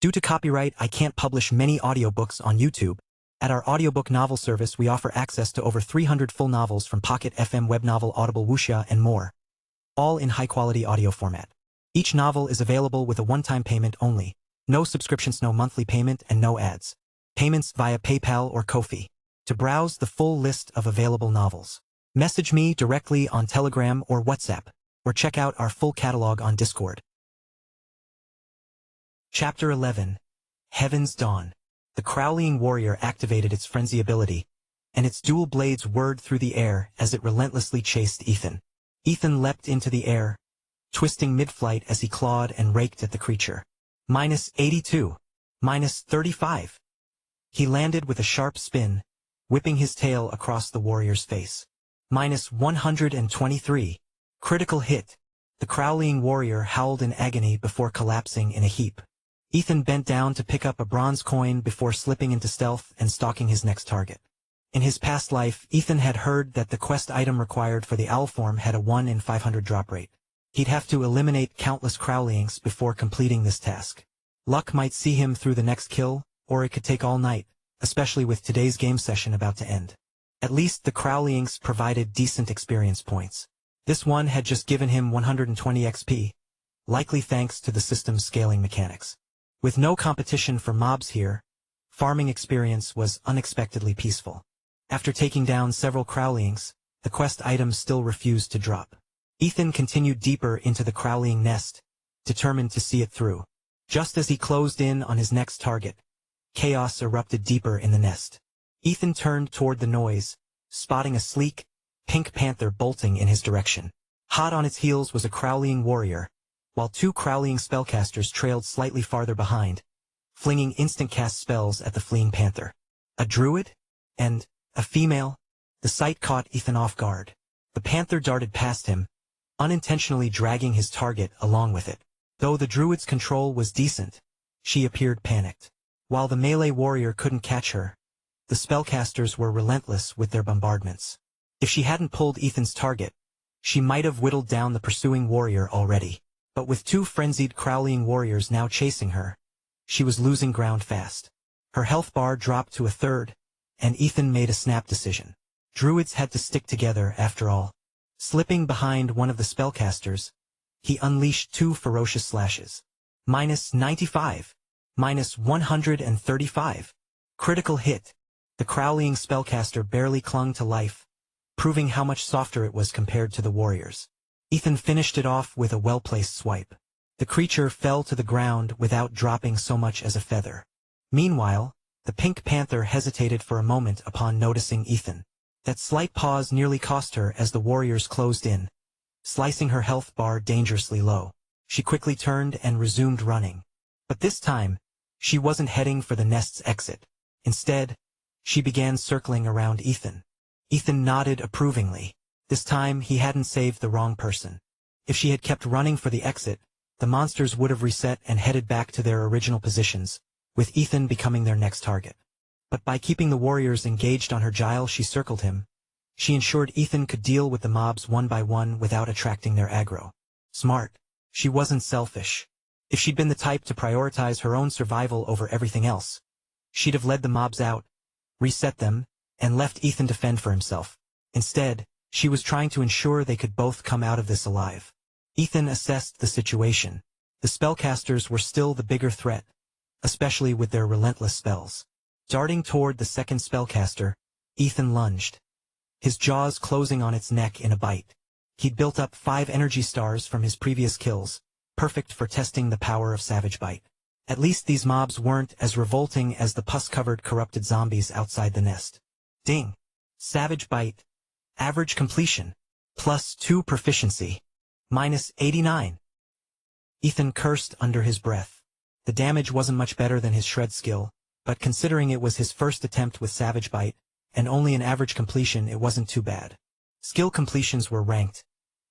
Due to copyright, I can't publish many audiobooks on YouTube. At our audiobook novel service, we offer access to over 300 full novels from Pocket FM, Webnovel, Audible, Wuxia, and more, all in high-quality audio format. Each novel is available with a one-time payment only. No subscriptions, no monthly payment, and no ads. Payments via PayPal or Ko-fi. To browse the full list of available novels, message me directly on Telegram or WhatsApp, or check out our full catalog on Discord. Chapter 11. Heaven's Dawn. The Crowleying warrior activated its frenzy ability, and its dual blades whirred through the air as it relentlessly chased Ethan. Ethan leapt into the air, twisting mid-flight as he clawed and raked at the creature. -82. -35. He landed with a sharp spin, whipping his tail across the warrior's face. -123. Critical hit. The Crowleying warrior howled in agony before collapsing in a heap. Ethan bent down to pick up a bronze coin before slipping into stealth and stalking his next target. In his past life, Ethan had heard that the quest item required for the owl form had a 1 in 500 drop rate. He'd have to eliminate countless Crowleyings before completing this task. Luck might see him through the next kill, or it could take all night, especially with today's game session about to end. At least the Crowleyings provided decent experience points. This one had just given him 120 XP, likely thanks to the system's scaling mechanics. With no competition for mobs here, farming experience was unexpectedly peaceful. After taking down several Crowleyings, the quest items still refused to drop. Ethan continued deeper into the Crowleying nest, determined to see it through. Just as he closed in on his next target, chaos erupted deeper in the nest. Ethan turned toward the noise, spotting a sleek, pink panther bolting in his direction. Hot on its heels was a Crowleying warrior, while two Crowleying spellcasters trailed slightly farther behind, flinging instant-cast spells at the fleeing panther. A druid? And a female? The sight caught Ethan off guard. The panther darted past him, unintentionally dragging his target along with it. Though the druid's control was decent, she appeared panicked. While the melee warrior couldn't catch her, the spellcasters were relentless with their bombardments. If she hadn't pulled Ethan's target, she might have whittled down the pursuing warrior already. But with two frenzied Crowleying warriors now chasing her, she was losing ground fast. Her health bar dropped to a third, and Ethan made a snap decision. Druids had to stick together after all. Slipping behind one of the spellcasters, he unleashed two ferocious slashes. -95. -135. Critical hit. The Crowleying spellcaster barely clung to life, proving how much softer it was compared to the warriors. Ethan finished it off with a well-placed swipe. The creature fell to the ground without dropping so much as a feather. Meanwhile, the pink panther hesitated for a moment upon noticing Ethan. That slight pause nearly cost her as the warriors closed in, slicing her health bar dangerously low. She quickly turned and resumed running. But this time, she wasn't heading for the nest's exit. Instead, she began circling around Ethan. Ethan nodded approvingly. This time, he hadn't saved the wrong person. If she had kept running for the exit, the monsters would have reset and headed back to their original positions, with Ethan becoming their next target. But by keeping the warriors engaged on her gyal, she circled him. She ensured Ethan could deal with the mobs one by one without attracting their aggro. Smart. She wasn't selfish. If she'd been the type to prioritize her own survival over everything else, she'd have led the mobs out, reset them, and left Ethan to fend for himself. Instead, she was trying to ensure they could both come out of this alive. Ethan assessed the situation. The spellcasters were still the bigger threat, especially with their relentless spells. Darting toward the second spellcaster, Ethan lunged, his jaws closing on its neck in a bite. He'd built up 5 energy stars from his previous kills, perfect for testing the power of Savage Bite. At least these mobs weren't as revolting as the pus-covered corrupted zombies outside the nest. Ding! Savage Bite. Average completion. +2 proficiency. -89. Ethan cursed under his breath. The damage wasn't much better than his shred skill, but considering it was his first attempt with Savage Bite, and only an average completion, it wasn't too bad. Skill completions were ranked: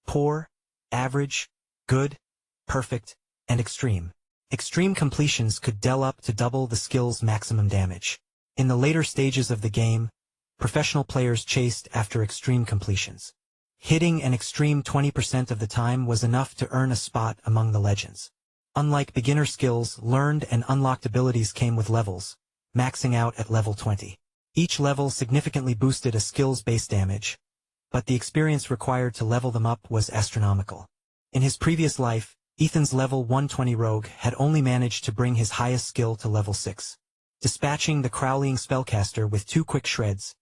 poor, average, good, perfect, and extreme. Extreme completions could deal up to double the skill's maximum damage. In the later stages of the game, professional players chased after extreme completions. Hitting an extreme 20% of the time was enough to earn a spot among the legends. Unlike beginner skills, learned and unlocked abilities came with levels, maxing out at level 20. Each level significantly boosted a skill's base damage, but the experience required to level them up was astronomical. In his previous life, Ethan's level 120 rogue had only managed to bring his highest skill to level 6. Dispatching the Crowleying spellcaster with 2 quick shreds,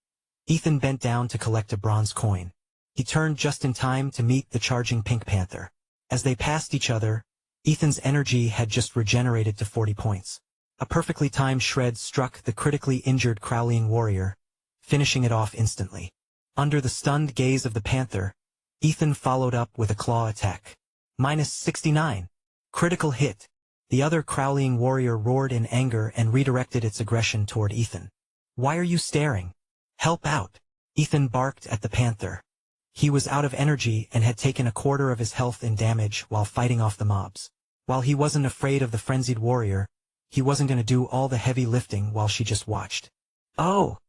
Ethan bent down to collect a bronze coin. He turned just in time to meet the charging Pink Panther. As they passed each other, Ethan's energy had just regenerated to 40 points. A perfectly timed shred struck the critically injured Crowleying warrior, finishing it off instantly. Under the stunned gaze of the Panther, Ethan followed up with a claw attack. -69. Critical hit. The other Crowleying warrior roared in anger and redirected its aggression toward Ethan. "Why are you staring? Help out!" Ethan barked at the Panther. He was out of energy and had taken a quarter of his health in damage while fighting off the mobs. While he wasn't afraid of the frenzied warrior, he wasn't going to do all the heavy lifting while she just watched. "Oh!"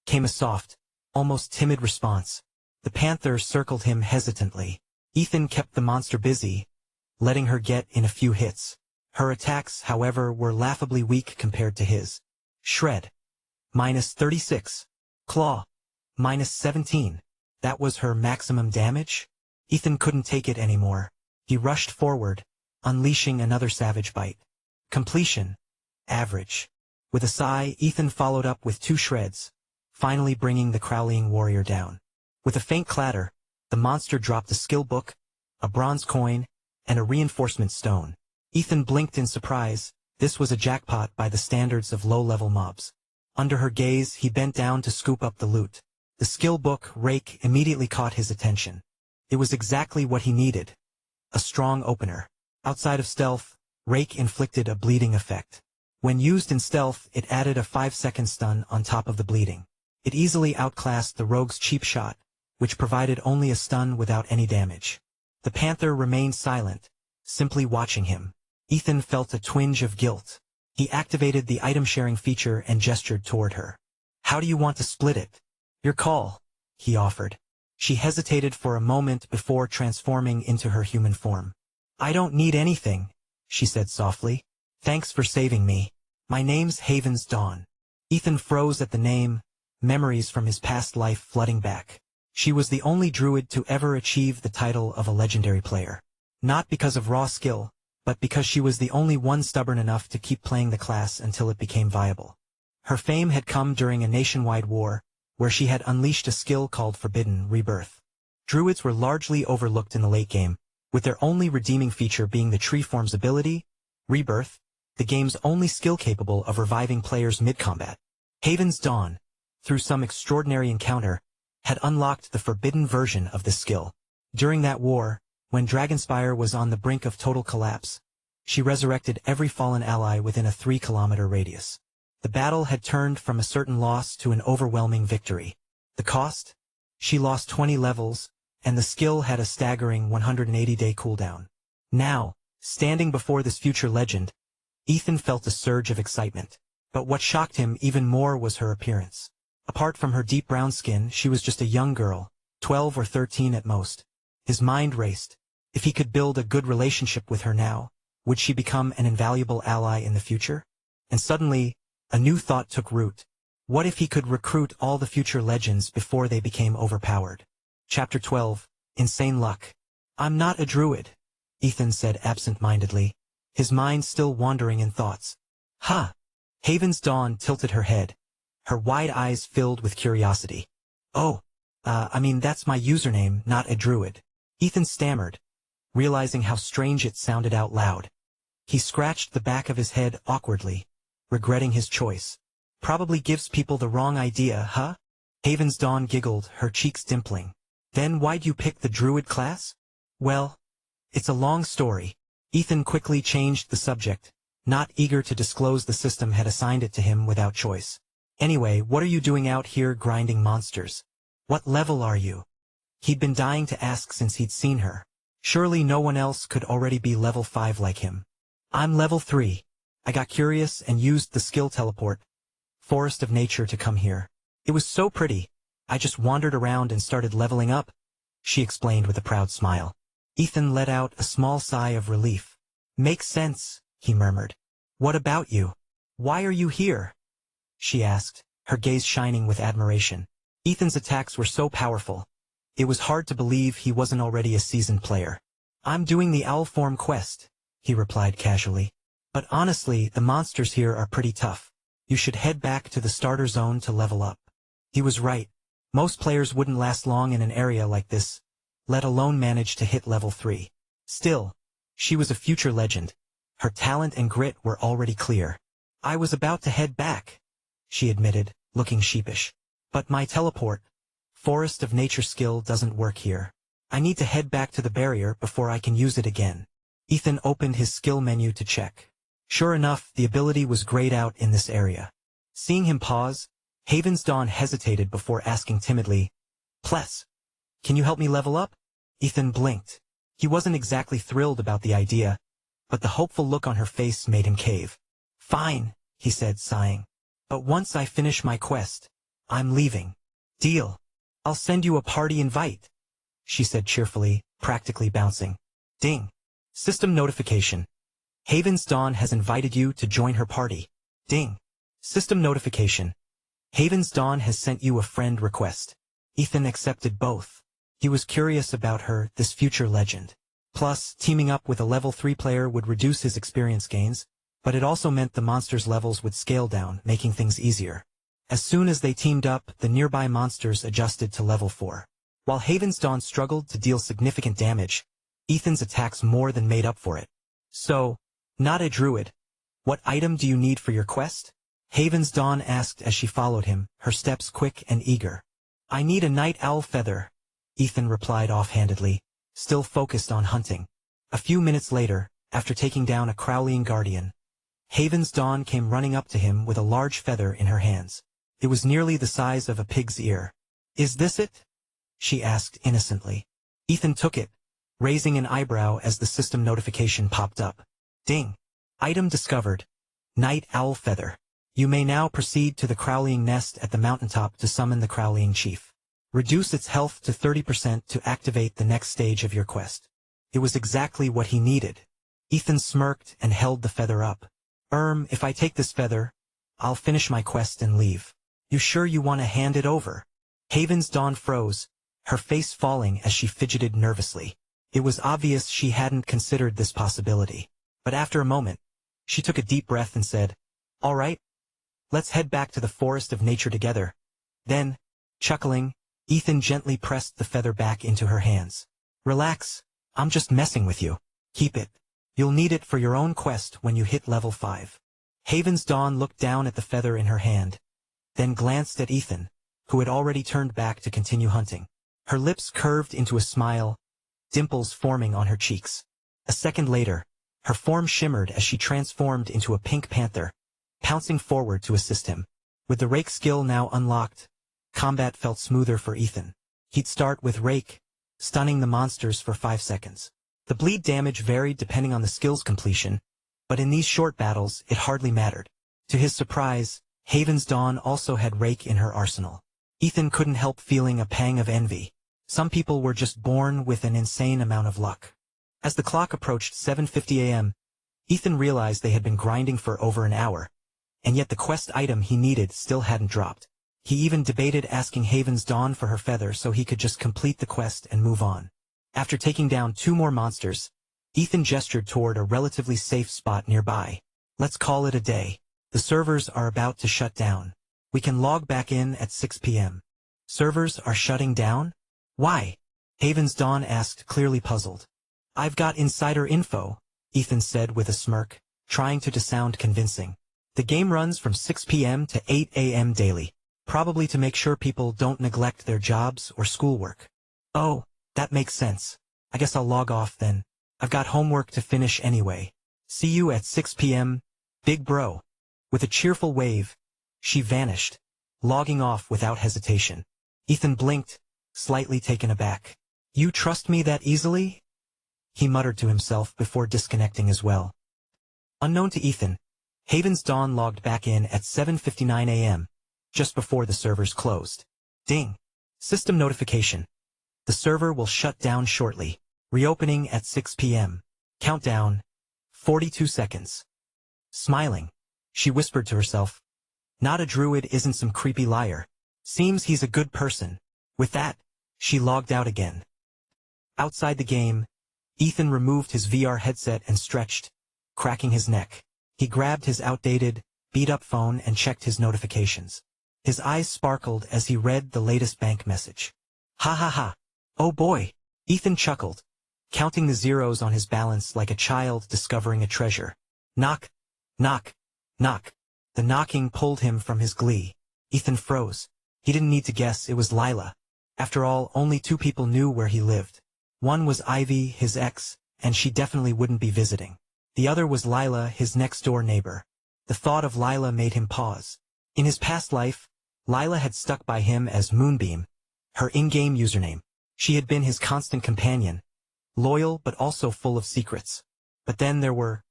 came a soft, almost timid response. The Panther circled him hesitantly. Ethan kept the monster busy, letting her get in a few hits. Her attacks, however, were laughably weak compared to his. Shred. -36. Claw. -17. That was her maximum damage? Ethan couldn't take it anymore. He rushed forward, unleashing another savage bite. Completion. Average. With a sigh, Ethan followed up with 2 shreds, finally bringing the Crowleying warrior down. With a faint clatter, the monster dropped a skill book, a bronze coin, and a reinforcement stone. Ethan blinked in surprise. This was a jackpot by the standards of low-level mobs. Under her gaze, he bent down to scoop up the loot. The skill book, Rake, immediately caught his attention. It was exactly what he needed. A strong opener. Outside of stealth, Rake inflicted a bleeding effect. When used in stealth, it added a 5-second stun on top of the bleeding. It easily outclassed the rogue's cheap shot, which provided only a stun without any damage. The Panther remained silent, simply watching him. Ethan felt a twinge of guilt. He activated the item-sharing feature and gestured toward her. "How do you want to split it?" "Your call," he offered. She hesitated for a moment before transforming into her human form. "I don't need anything," she said softly. "Thanks for saving me. My name's Haven's Dawn." Ethan froze at the name, memories from his past life flooding back. She was the only druid to ever achieve the title of a legendary player. Not because of raw skill, but because she was the only one stubborn enough to keep playing the class until it became viable. Her fame had come during a nationwide war, where she had unleashed a skill called Forbidden Rebirth. Druids were largely overlooked in the late game, with their only redeeming feature being the tree form's ability, Rebirth, the game's only skill capable of reviving players mid-combat. Haven's Dawn, through some extraordinary encounter, had unlocked the forbidden version of this skill. During that war, when Dragonspire was on the brink of total collapse, she resurrected every fallen ally within a 3-kilometer radius. The battle had turned from a certain loss to an overwhelming victory. The cost? She lost 20 levels, and the skill had a staggering 180-day cooldown. Now, standing before this future legend, Ethan felt a surge of excitement. But what shocked him even more was her appearance. Apart from her deep brown skin, she was just a young girl, 12 or 13 at most. His mind raced. If he could build a good relationship with her now, would she become an invaluable ally in the future? And suddenly, a new thought took root. What if he could recruit all the future legends before they became overpowered? Chapter 12. Insane Luck. "I'm not a druid," Ethan said absent-mindedly, his mind still wandering in thoughts. "Huh." Haven's Dawn tilted her head, her wide eyes filled with curiosity. "Oh, that's my username, not a druid," Ethan stammered, realizing how strange it sounded out loud. He scratched the back of his head awkwardly, regretting his choice. "Probably gives people the wrong idea, huh?" Haven's Dawn giggled, her cheeks dimpling. "Then why'd you pick the druid class?" "Well, it's a long story." Ethan quickly changed the subject, not eager to disclose the system had assigned it to him without choice. "Anyway, what are you doing out here grinding monsters? What level are you?" He'd been dying to ask since he'd seen her. Surely no one else could already be level 5 like him. "I'm level 3. I got curious and used the skill teleport, Forest of Nature, to come here. It was so pretty, I just wandered around and started leveling up," she explained with a proud smile. Ethan let out a small sigh of relief. Makes sense, he murmured. What about you? Why are you here? She asked, her gaze shining with admiration. Ethan's attacks were so powerful. It was hard to believe he wasn't already a seasoned player. I'm doing the owl form quest, he replied casually. But honestly, the monsters here are pretty tough. You should head back to the starter zone to level up. He was right. Most players wouldn't last long in an area like this, let alone manage to hit level 3. Still, she was a future legend. Her talent and grit were already clear. I was about to head back, she admitted, looking sheepish. But my teleport, Forest of Nature skill doesn't work here. I need to head back to the barrier before I can use it again. Ethan opened his skill menu to check. Sure enough, the ability was grayed out in this area. Seeing him pause, Haven's Dawn hesitated before asking timidly, Pless, can you help me level up? Ethan blinked. He wasn't exactly thrilled about the idea, but the hopeful look on her face made him cave. Fine, he said, sighing. But once I finish my quest, I'm leaving. Deal. I'll send you a party invite, she said cheerfully, practically bouncing. Ding. System notification. Haven's Dawn has invited you to join her party. Ding. System notification. Haven's Dawn has sent you a friend request. Ethan accepted both. He was curious about her, this future legend. Plus, teaming up with a level 3 player would reduce his experience gains, but it also meant the monsters' levels would scale down, making things easier. As soon as they teamed up, the nearby monsters adjusted to level 4. While Haven's Dawn struggled to deal significant damage, Ethan's attacks more than made up for it. So, not a druid. What item do you need for your quest? Haven's Dawn asked as she followed him, her steps quick and eager. I need a night owl feather, Ethan replied offhandedly, still focused on hunting. A few minutes later, after taking down a Crowleying guardian, Haven's Dawn came running up to him with a large feather in her hands. It was nearly the size of a pig's ear. Is this it? She asked innocently. Ethan took it, raising an eyebrow as the system notification popped up. Ding. Item discovered. Night owl feather. You may now proceed to the Crowleying nest at the mountaintop to summon the Crowleying chief. Reduce its health to 30% to activate the next stage of your quest. It was exactly what he needed. Ethan smirked and held the feather up. If I take this feather, I'll finish my quest and leave. You sure you want to hand it over? Haven's Dawn froze, her face falling as she fidgeted nervously. It was obvious she hadn't considered this possibility. But after a moment, she took a deep breath and said, All right, let's head back to the Forest of Nature together. Then, chuckling, Ethan gently pressed the feather back into her hands. Relax, I'm just messing with you. Keep it. You'll need it for your own quest when you hit level 5. Haven's Dawn looked down at the feather in her hand, then glanced at Ethan, who had already turned back to continue hunting. Her lips curved into a smile, dimples forming on her cheeks. A second later, her form shimmered as she transformed into a pink panther, pouncing forward to assist him. With the rake skill now unlocked, combat felt smoother for Ethan. He'd start with rake, stunning the monsters for 5 seconds. The bleed damage varied depending on the skill's completion, but in these short battles it hardly mattered. To his surprise, Haven's Dawn also had rake in her arsenal. Ethan couldn't help feeling a pang of envy. Some people were just born with an insane amount of luck. As the clock approached 7:50 a.m., Ethan realized they had been grinding for over an hour, and yet the quest item he needed still hadn't dropped. He even debated asking Haven's Dawn for her feather so he could just complete the quest and move on. After taking down 2 more monsters, Ethan gestured toward a relatively safe spot nearby. Let's call it a day. The servers are about to shut down. We can log back in at 6 p.m. Servers are shutting down? Why? Haven's Dawn asked, clearly puzzled. I've got insider info, Ethan said with a smirk, trying to sound convincing. The game runs from 6 p.m. to 8 a.m. daily, probably to make sure people don't neglect their jobs or schoolwork. Oh, that makes sense. I guess I'll log off then. I've got homework to finish anyway. See you at 6 p.m., big bro. With a cheerful wave, she vanished, logging off without hesitation. Ethan blinked, slightly taken aback. You trust me that easily? He muttered to himself before disconnecting as well. Unknown to Ethan, Haven's Dawn logged back in at 7:59 a.m., just before the servers closed. Ding. System notification. The server will shut down shortly. Reopening at 6 p.m. Countdown. 42 seconds. Smiling, she whispered to herself, "Not a druid isn't some creepy liar. Seems he's a good person." With that, she logged out again. Outside the game, Ethan removed his VR headset and stretched, cracking his neck. He grabbed his outdated, beat-up phone and checked his notifications. His eyes sparkled as he read the latest bank message. Ha ha ha. Oh boy. Ethan chuckled, counting the zeros on his balance like a child discovering a treasure. Knock, knock, knock. The knocking pulled him from his glee. Ethan froze. He didn't need to guess, it was Lila. After all, only 2 people knew where he lived. One was Ivy, his ex, and she definitely wouldn't be visiting. The other was Lila, his next-door neighbor. The thought of Lila made him pause. In his past life, Lila had stuck by him as Moonbeam, her in-game username. She had been his constant companion, loyal but also full of secrets. But then there were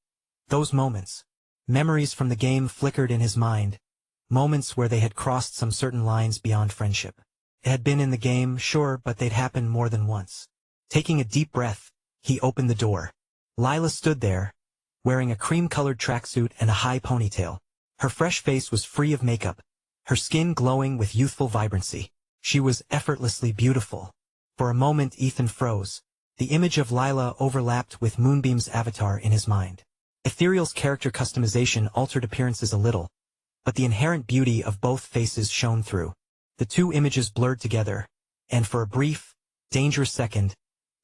those moments. Memories from the game flickered in his mind, moments where they had crossed some certain lines beyond friendship. It had been in the game, sure, but they'd happened more than once. Taking a deep breath, he opened the door. Lila stood there, wearing a cream-colored tracksuit and a high ponytail. Her fresh face was free of makeup, her skin glowing with youthful vibrancy. She was effortlessly beautiful. For a moment Ethan froze. The image of Lila overlapped with Moonbeam's avatar in his mind. Ethereal's character customization altered appearances a little, but the inherent beauty of both faces shone through. The 2 images blurred together, and for a brief, dangerous second,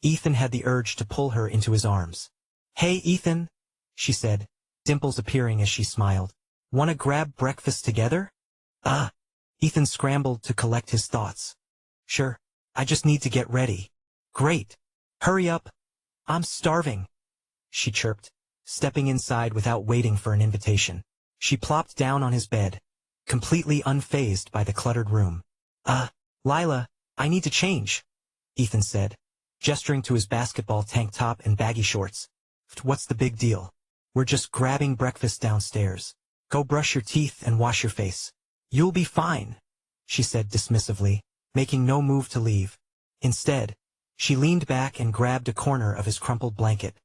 Ethan had the urge to pull her into his arms. "Hey, Ethan," she said, dimples appearing as she smiled. "Wanna grab breakfast together?" Ethan scrambled to collect his thoughts. "Sure, I just need to get ready." "Great. Hurry up. I'm starving," she chirped, stepping inside without waiting for an invitation. She plopped down on his bed, completely unfazed by the cluttered room. Lila, I need to change," Ethan said, gesturing to his basketball tank top and baggy shorts. "What's the big deal? We're just grabbing breakfast downstairs. Go brush your teeth and wash your face. You'll be fine," she said dismissively, making no move to leave. Instead, she leaned back and grabbed a corner of his crumpled blanket,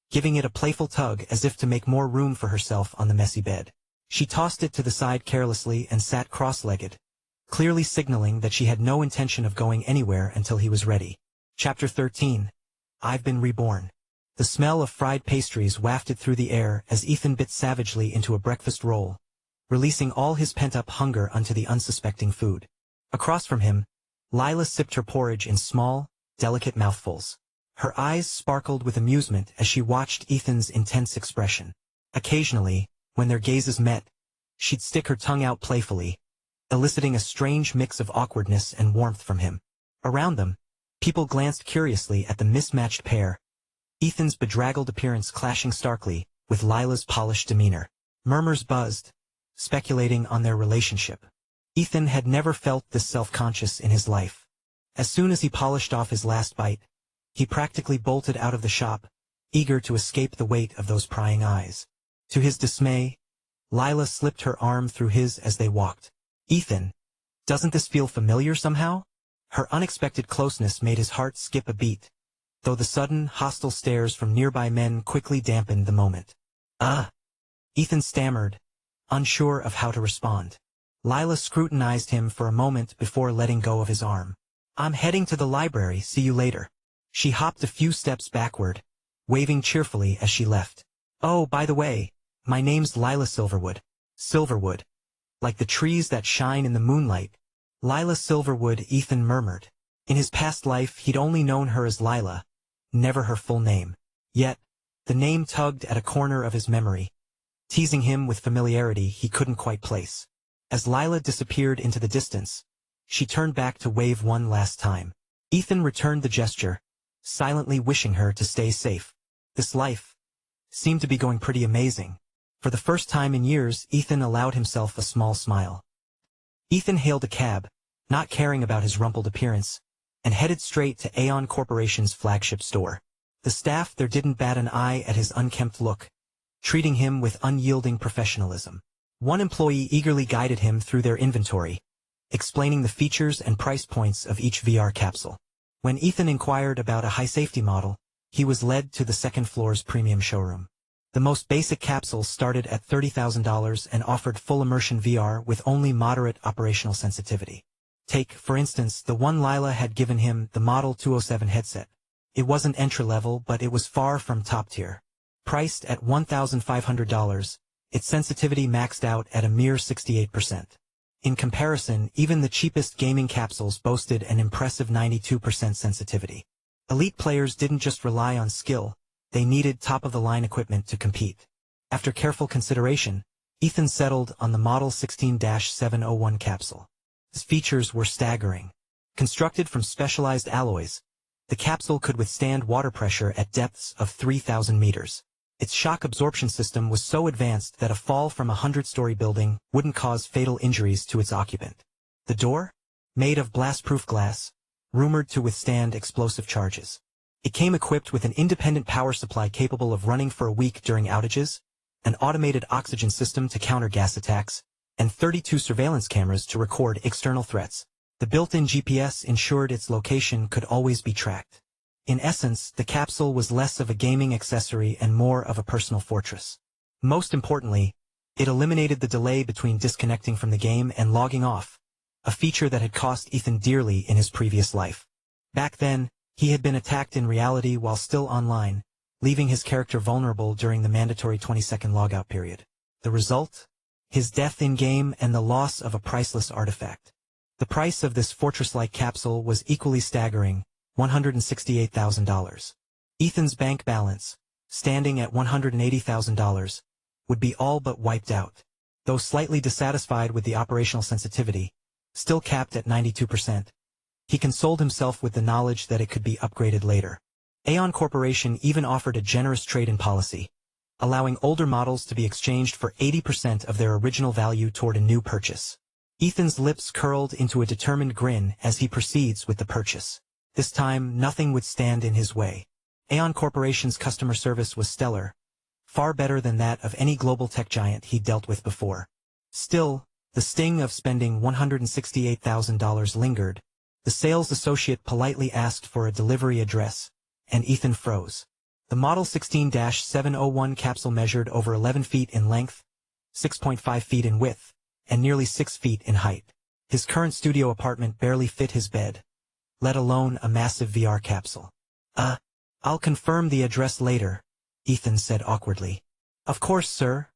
giving it a playful tug as if to make more room for herself on the messy bed. She tossed it to the side carelessly and sat cross-legged, clearly signaling that she had no intention of going anywhere until he was ready. Chapter 13. I've Been Reborn. The smell of fried pastries wafted through the air as Ethan bit savagely into a breakfast roll, releasing all his pent-up hunger onto the unsuspecting food. Across from him, Lila sipped her porridge in small, delicate mouthfuls. Her eyes sparkled with amusement as she watched Ethan's intense expression. Occasionally, when their gazes met, she'd stick her tongue out playfully, eliciting a strange mix of awkwardness and warmth from him. Around them, people glanced curiously at the mismatched pair, Ethan's bedraggled appearance clashing starkly with Lila's polished demeanor. Murmurs buzzed, speculating on their relationship. Ethan had never felt this self-conscious in his life. As soon as he polished off his last bite, he practically bolted out of the shop, eager to escape the weight of those prying eyes. To his dismay, Lila slipped her arm through his as they walked. "Ethan, doesn't this feel familiar somehow?" Her unexpected closeness made his heart skip a beat, though the sudden, hostile stares from nearby men quickly dampened the moment. Ethan stammered, unsure of how to respond. Lila scrutinized him for a moment before letting go of his arm. "I'm heading to the library, see you later." She hopped a few steps backward, waving cheerfully as she left. "Oh, by the way, my name's Lila Silverwood." Silverwood. Like the trees that shine in the moonlight. Lila Silverwood, Ethan murmured. In his past life he'd only known her as Lila, never her full name. Yet, the name tugged at a corner of his memory, teasing him with familiarity he couldn't quite place. As Lila disappeared into the distance, she turned back to wave one last time. Ethan returned the gesture, silently wishing her to stay safe. This life seemed to be going pretty amazing. For the first time in years, Ethan allowed himself a small smile. Ethan hailed a cab, not caring about his rumpled appearance, and headed straight to Aeon Corporation's flagship store. The staff there didn't bat an eye at his unkempt look, treating him with unyielding professionalism. One employee eagerly guided him through their inventory, explaining the features and price points of each VR capsule. When Ethan inquired about a high-safety model, he was led to the second floor's premium showroom. The most basic capsules started at $30,000 and offered full immersion VR with only moderate operational sensitivity. Take, for instance, the one Lila had given him, the Model 207 headset. It wasn't entry-level, but it was far from top-tier. Priced at $1,500, its sensitivity maxed out at a mere 68%. In comparison, even the cheapest gaming capsules boasted an impressive 92% sensitivity. Elite players didn't just rely on skill, they needed top-of-the-line equipment to compete. After careful consideration, Ethan settled on the Model 16-701 capsule. Its features were staggering. Constructed from specialized alloys, the capsule could withstand water pressure at depths of 3,000 meters. Its shock absorption system was so advanced that a fall from a 100-story building wouldn't cause fatal injuries to its occupant. The door? Made of blast-proof glass, rumored to withstand explosive charges. It came equipped with an independent power supply capable of running for a week during outages, an automated oxygen system to counter gas attacks, and 32 surveillance cameras to record external threats. The built-in GPS ensured its location could always be tracked. In essence, the capsule was less of a gaming accessory and more of a personal fortress. Most importantly, it eliminated the delay between disconnecting from the game and logging off, a feature that had cost Ethan dearly in his previous life. Back then, he had been attacked in reality while still online, leaving his character vulnerable during the mandatory 20-second logout period. The result? His death in-game and the loss of a priceless artifact. The price of this fortress-like capsule was equally staggering, $168,000. Ethan's bank balance, standing at $180,000, would be all but wiped out. Though slightly dissatisfied with the operational sensitivity, still capped at 92%, he consoled himself with the knowledge that it could be upgraded later. Aeon Corporation even offered a generous trade-in policy, allowing older models to be exchanged for 80% of their original value toward a new purchase. Ethan's lips curled into a determined grin as he proceeds with the purchase. This time, nothing would stand in his way. Aeon Corporation's customer service was stellar, far better than that of any global tech giant he'd dealt with before. Still, the sting of spending $168,000 lingered. The sales associate politely asked for a delivery address, and Ethan froze. The Model 16-701 capsule measured over 11 feet in length, 6.5 feet in width, and nearly 6 feet in height. His current studio apartment barely fit his bed, let alone a massive VR capsule. I'll confirm the address later, Ethan said awkwardly. Of course, sir,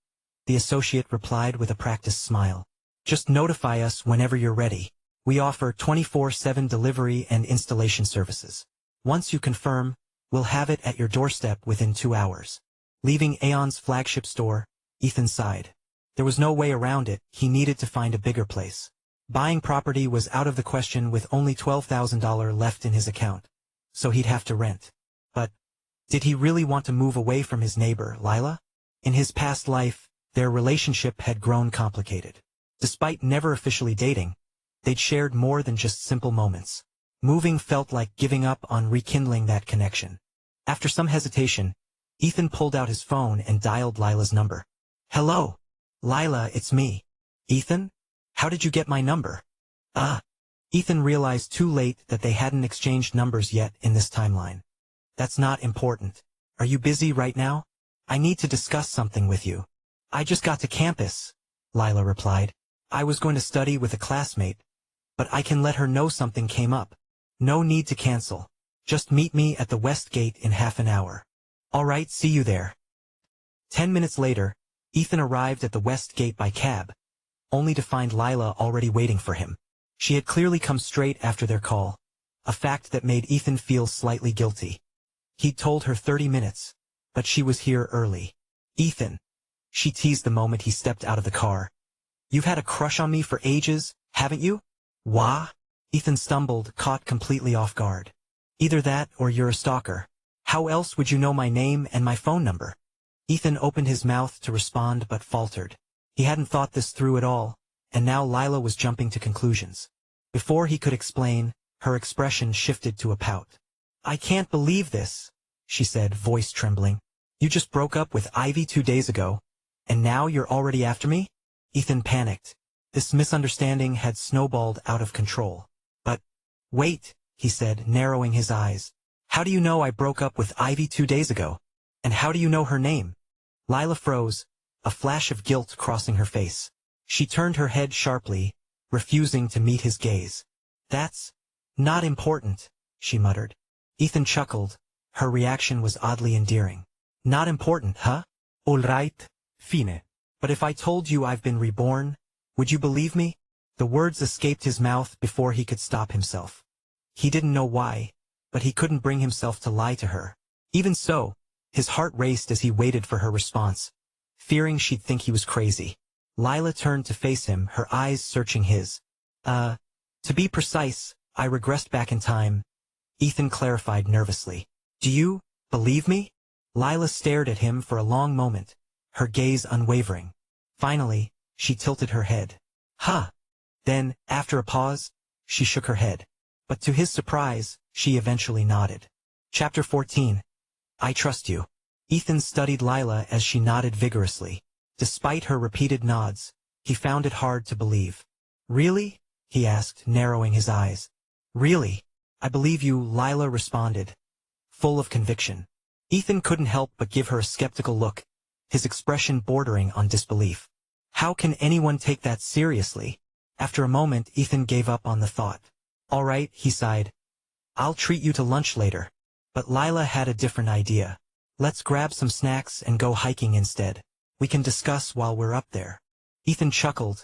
the associate replied with a practiced smile. Just notify us whenever you're ready. We offer 24/7 delivery and installation services. Once you confirm, we'll have it at your doorstep within 2 hours. Leaving Aeon's flagship store, Ethan sighed. There was no way around it, he needed to find a bigger place. Buying property was out of the question with only $12,000 left in his account, so he'd have to rent. But did he really want to move away from his neighbor, Lila? In his past life, their relationship had grown complicated. Despite never officially dating, they'd shared more than just simple moments. Moving felt like giving up on rekindling that connection. After some hesitation, Ethan pulled out his phone and dialed Lila's number. Hello, Lila, it's me. Ethan? How did you get my number? Ethan realized too late that they hadn't exchanged numbers yet in this timeline. That's not important. Are you busy right now? I need to discuss something with you. I just got to campus, Lila replied. I was going to study with a classmate, but I can let her know something came up. No need to cancel. Just meet me at the West Gate in half an hour. All right, see you there. 10 minutes later, Ethan arrived at the West Gate by cab, only to find Lila already waiting for him. She had clearly come straight after their call, a fact that made Ethan feel slightly guilty. He'd told her 30 minutes, but she was here early. Ethan, she teased the moment he stepped out of the car. You've had a crush on me for ages, haven't you? Wah? Ethan stumbled, caught completely off guard. Either that or you're a stalker. How else would you know my name and my phone number? Ethan opened his mouth to respond but faltered. He hadn't thought this through at all, and now Lila was jumping to conclusions. Before he could explain, her expression shifted to a pout. I can't believe this, she said, voice trembling. You just broke up with Ivy 2 days ago, and now you're already after me? Ethan panicked. This misunderstanding had snowballed out of control. But, wait, he said, narrowing his eyes. How do you know I broke up with Ivy 2 days ago? And how do you know her name? Lila froze, a flash of guilt crossing her face. She turned her head sharply, refusing to meet his gaze. "That's not important," she muttered. Ethan chuckled. Her reaction was oddly endearing. "Not important, huh? All right, fine. But if I told you I've been reborn, would you believe me?" The words escaped his mouth before he could stop himself. He didn't know why, but he couldn't bring himself to lie to her. Even so, his heart raced as he waited for her response, fearing she'd think he was crazy. Lila turned to face him, her eyes searching his. To be precise, I regressed back in time," Ethan clarified nervously. "Do you believe me?" Lila stared at him for a long moment, her gaze unwavering. Finally, she tilted her head. "Huh." Then, after a pause, she shook her head. But to his surprise, she eventually nodded. Chapter 14. I trust you. Ethan studied Lila as she nodded vigorously. Despite her repeated nods, he found it hard to believe. "Really?" he asked, narrowing his eyes. "Really? I believe you," Lila responded, full of conviction. Ethan couldn't help but give her a skeptical look, his expression bordering on disbelief. How can anyone take that seriously? After a moment, Ethan gave up on the thought. "All right," he sighed. "I'll treat you to lunch later." But Lila had a different idea. "Let's grab some snacks and go hiking instead. We can discuss while we're up there." Ethan chuckled,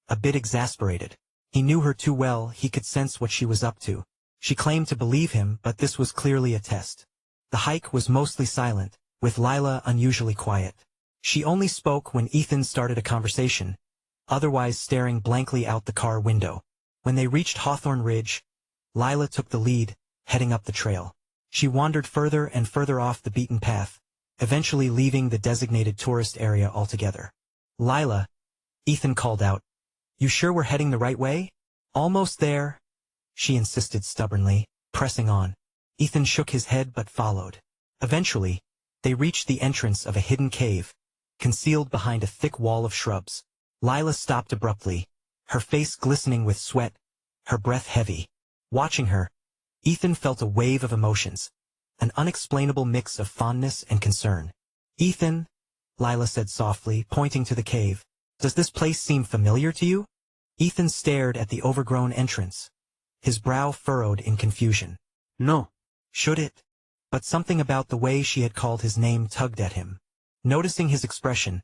a bit exasperated. He knew her too well, he could sense what she was up to. She claimed to believe him, but this was clearly a test. The hike was mostly silent, with Lila unusually quiet. She only spoke when Ethan started a conversation, otherwise staring blankly out the car window. When they reached Hawthorne Ridge, Lila took the lead, heading up the trail. She wandered further and further off the beaten path, eventually leaving the designated tourist area altogether. "Lila," Ethan called out. "You sure we're heading the right way?" "Almost there," she insisted stubbornly, pressing on. Ethan shook his head but followed. Eventually, they reached the entrance of a hidden cave, concealed behind a thick wall of shrubs. Lila stopped abruptly, her face glistening with sweat, her breath heavy. Watching her, Ethan felt a wave of emotions, an unexplainable mix of fondness and concern. "Ethan," Lila said softly, pointing to the cave, "does this place seem familiar to you?" Ethan stared at the overgrown entrance, his brow furrowed in confusion. "No." Should it? But something about the way she had called his name tugged at him. Noticing his expression,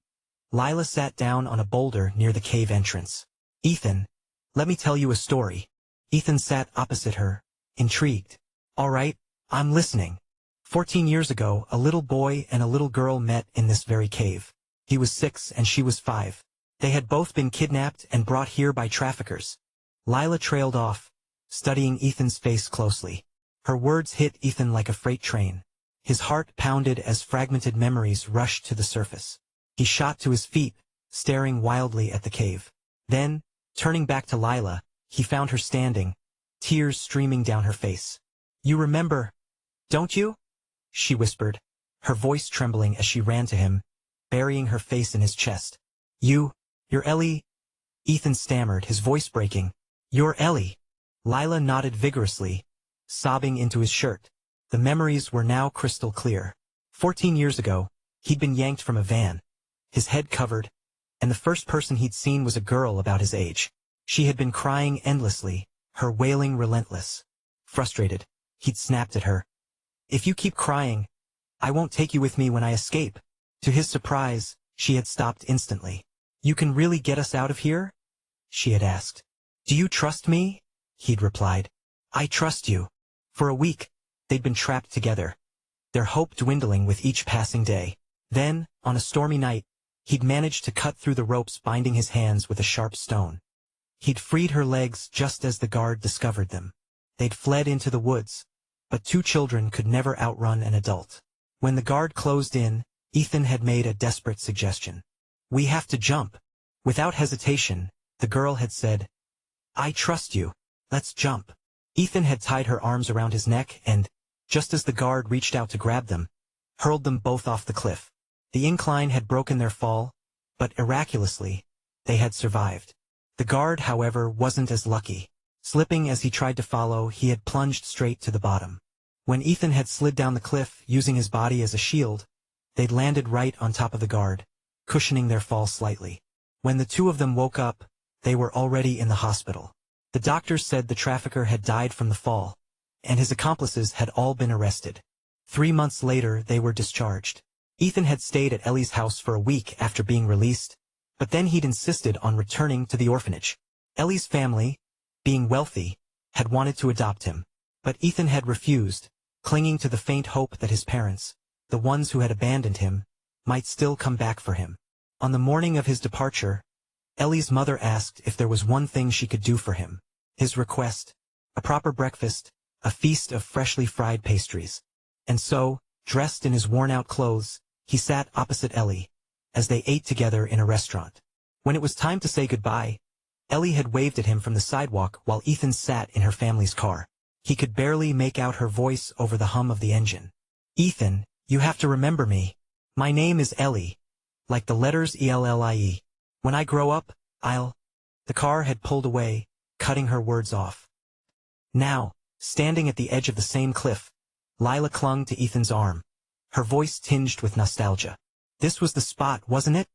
Lila sat down on a boulder near the cave entrance. "Ethan, let me tell you a story." Ethan sat opposite her, intrigued. "All right, I'm listening." 14 years ago, a little boy and a little girl met in this very cave. He was 6 and she was 5. They had both been kidnapped and brought here by traffickers. Lila trailed off, studying Ethan's face closely. Her words hit Ethan like a freight train. His heart pounded as fragmented memories rushed to the surface. He shot to his feet, staring wildly at the cave. Then, turning back to Lila, he found her standing, tears streaming down her face. "You remember, don't you?" she whispered, her voice trembling as she ran to him, burying her face in his chest. You're Ellie," Ethan stammered, his voice breaking. "You're Ellie." Lila nodded vigorously, sobbing into his shirt. The memories were now crystal clear. 14 years ago, he'd been yanked from a van, his head covered, and the first person he'd seen was a girl about his age. She had been crying endlessly, her wailing relentless. Frustrated, he'd snapped at her. "If you keep crying, I won't take you with me when I escape." To his surprise, she had stopped instantly. "You can really get us out of here?" she had asked. "Do you trust me?" he'd replied. "I trust you." For a week, they'd been trapped together, their hope dwindling with each passing day. Then, on a stormy night, he'd managed to cut through the ropes binding his hands with a sharp stone. He'd freed her legs just as the guard discovered them. They'd fled into the woods, but 2 children could never outrun an adult. When the guard closed in, Ethan had made a desperate suggestion. "We have to jump." Without hesitation, the girl had said, "I trust you. Let's jump." Ethan had tied her arms around his neck and, just as the guard reached out to grab them, hurled them both off the cliff. The incline had broken their fall, but miraculously, they had survived. The guard, however, wasn't as lucky. Slipping as he tried to follow, he had plunged straight to the bottom. When Ethan had slid down the cliff, using his body as a shield, They'd landed right on top of the guard, cushioning their fall slightly. When the two of them woke up, they were already in the hospital. The doctors said the trafficker had died from the fall, and his accomplices had all been arrested. 3 months later, they were discharged. Ethan had stayed at Ellie's house for a week after being released, but then he'd insisted on returning to the orphanage. Ellie's family, being wealthy, had wanted to adopt him, but Ethan had refused, clinging to the faint hope that his parents, the ones who had abandoned him, might still come back for him. On the morning of his departure, Ellie's mother asked if there was one thing she could do for him. His request: a proper breakfast, a feast of freshly fried pastries. And so, dressed in his worn-out clothes, he sat opposite Ellie, as they ate together in a restaurant. When it was time to say goodbye, Ellie had waved at him from the sidewalk while Ethan sat in her family's car. He could barely make out her voice over the hum of the engine. "Ethan, you have to remember me. My name is Ellie, like the letters ELLIE. When I grow up, I'll—" The car had pulled away, cutting her words off. Now, standing at the edge of the same cliff, Lila clung to Ethan's arm, her voice tinged with nostalgia. "This was the spot, wasn't it?"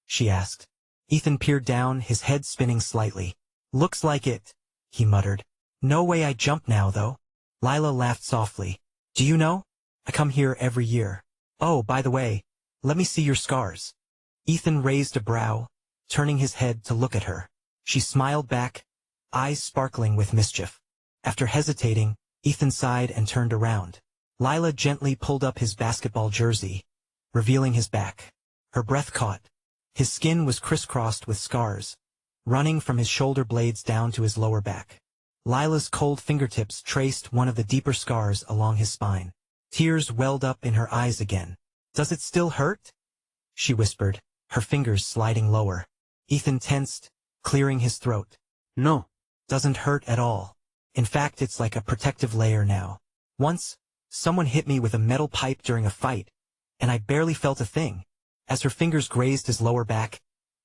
she asked. Ethan peered down, his head spinning slightly. "Looks like it," he muttered. "No way I jump now, though." Lila laughed softly. "Do you know? I come here every year. Oh, by the way, let me see your scars." Ethan raised a brow, turning his head to look at her. She smiled back, eyes sparkling with mischief. After hesitating, Ethan sighed and turned around. Lila gently pulled up his basketball jersey, revealing his back. Her breath caught. His skin was crisscrossed with scars, running from his shoulder blades down to his lower back. Lila's cold fingertips traced one of the deeper scars along his spine. Tears welled up in her eyes again. "Does it still hurt?" she whispered, her fingers sliding lower. Ethan tensed, clearing his throat. "No, doesn't hurt at all. In fact, it's like a protective layer now. Once, someone hit me with a metal pipe during a fight, and I barely felt a thing." As her fingers grazed his lower back,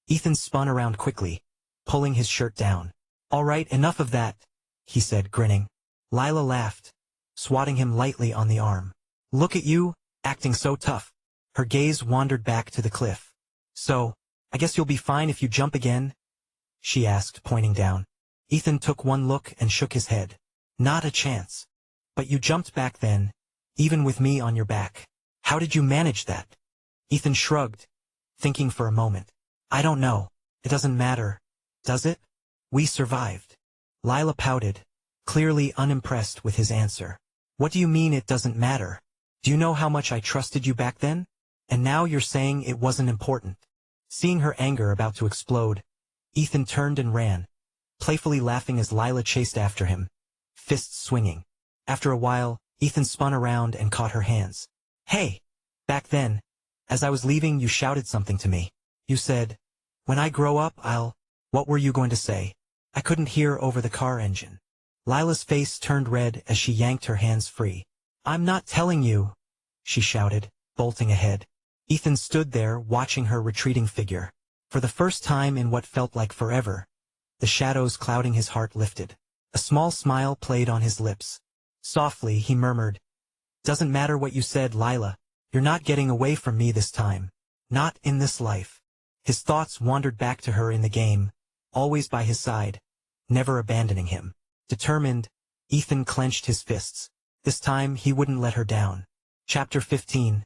Ethan spun around quickly, pulling his shirt down. "All right, enough of that," he said, grinning. Lila laughed, swatting him lightly on the arm. "Look at you, acting so tough." Her gaze wandered back to the cliff. "So, I guess you'll be fine if you jump again?" she asked, pointing down. Ethan took one look and shook his head. "Not a chance. But you jumped back then, even with me on your back. How did you manage that?" Ethan shrugged, thinking for a moment. "I don't know. It doesn't matter, does it? We survived." Lila pouted, clearly unimpressed with his answer. "What do you mean it doesn't matter? Do you know how much I trusted you back then? And now you're saying it wasn't important?" Seeing her anger about to explode, Ethan turned and ran, playfully laughing as Lila chased after him, fists swinging. After a while, Ethan spun around and caught her hands. "Hey! Back then, as I was leaving, you shouted something to me. You said, 'When I grow up, I'll—'" "What were you going to say?" "I couldn't hear over the car engine." Lila's face turned red as she yanked her hands free. "I'm not telling you," she shouted, bolting ahead. Ethan stood there, watching her retreating figure. For the first time in what felt like forever, the shadows clouding his heart lifted. A small smile played on his lips. Softly, he murmured, "Doesn't matter what you said, Lila. You're not getting away from me this time. Not in this life." His thoughts wandered back to her in the game, always by his side, never abandoning him. Determined, Ethan clenched his fists. This time, he wouldn't let her down. Chapter 15.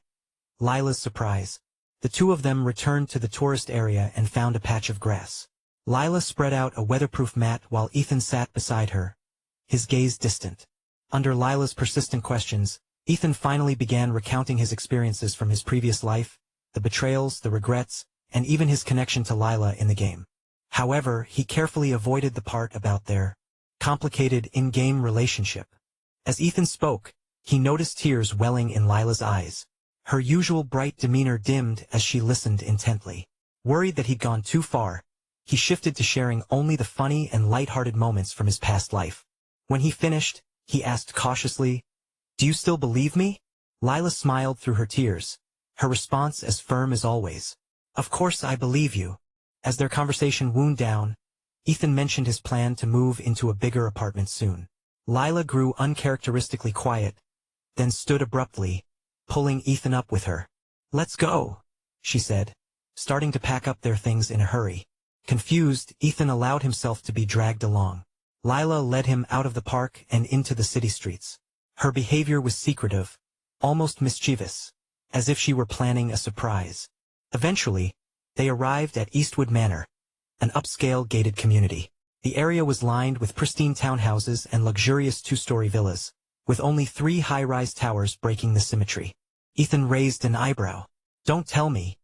Lila's surprise. The two of them returned to the tourist area and found a patch of grass. Lila spread out a weatherproof mat while Ethan sat beside her, his gaze distant. Under Lila's persistent questions, Ethan finally began recounting his experiences from his previous life, the betrayals, the regrets, and even his connection to Lila in the game. However, he carefully avoided the part about their complicated in-game relationship. As Ethan spoke, he noticed tears welling in Lila's eyes. Her usual bright demeanor dimmed as she listened intently. Worried that he'd gone too far, he shifted to sharing only the funny and light-hearted moments from his past life. When he finished, he asked cautiously, "Do you still believe me?" Lila smiled through her tears, her response as firm as always. "Of course I believe you." As their conversation wound down, Ethan mentioned his plan to move into a bigger apartment soon. Lila grew uncharacteristically quiet, then stood abruptly, pulling Ethan up with her. Let's go, she said, starting to pack up their things in a hurry. Confused, Ethan allowed himself to be dragged along. Lila led him out of the park and into the city streets. Her behavior was secretive, almost mischievous, as if she were planning a surprise. Eventually, they arrived at Eastwood Manor, an upscale gated community. The area was lined with pristine townhouses and luxurious two-story villas, with only 3 high-rise towers breaking the symmetry. Ethan raised an eyebrow. Don't tell me.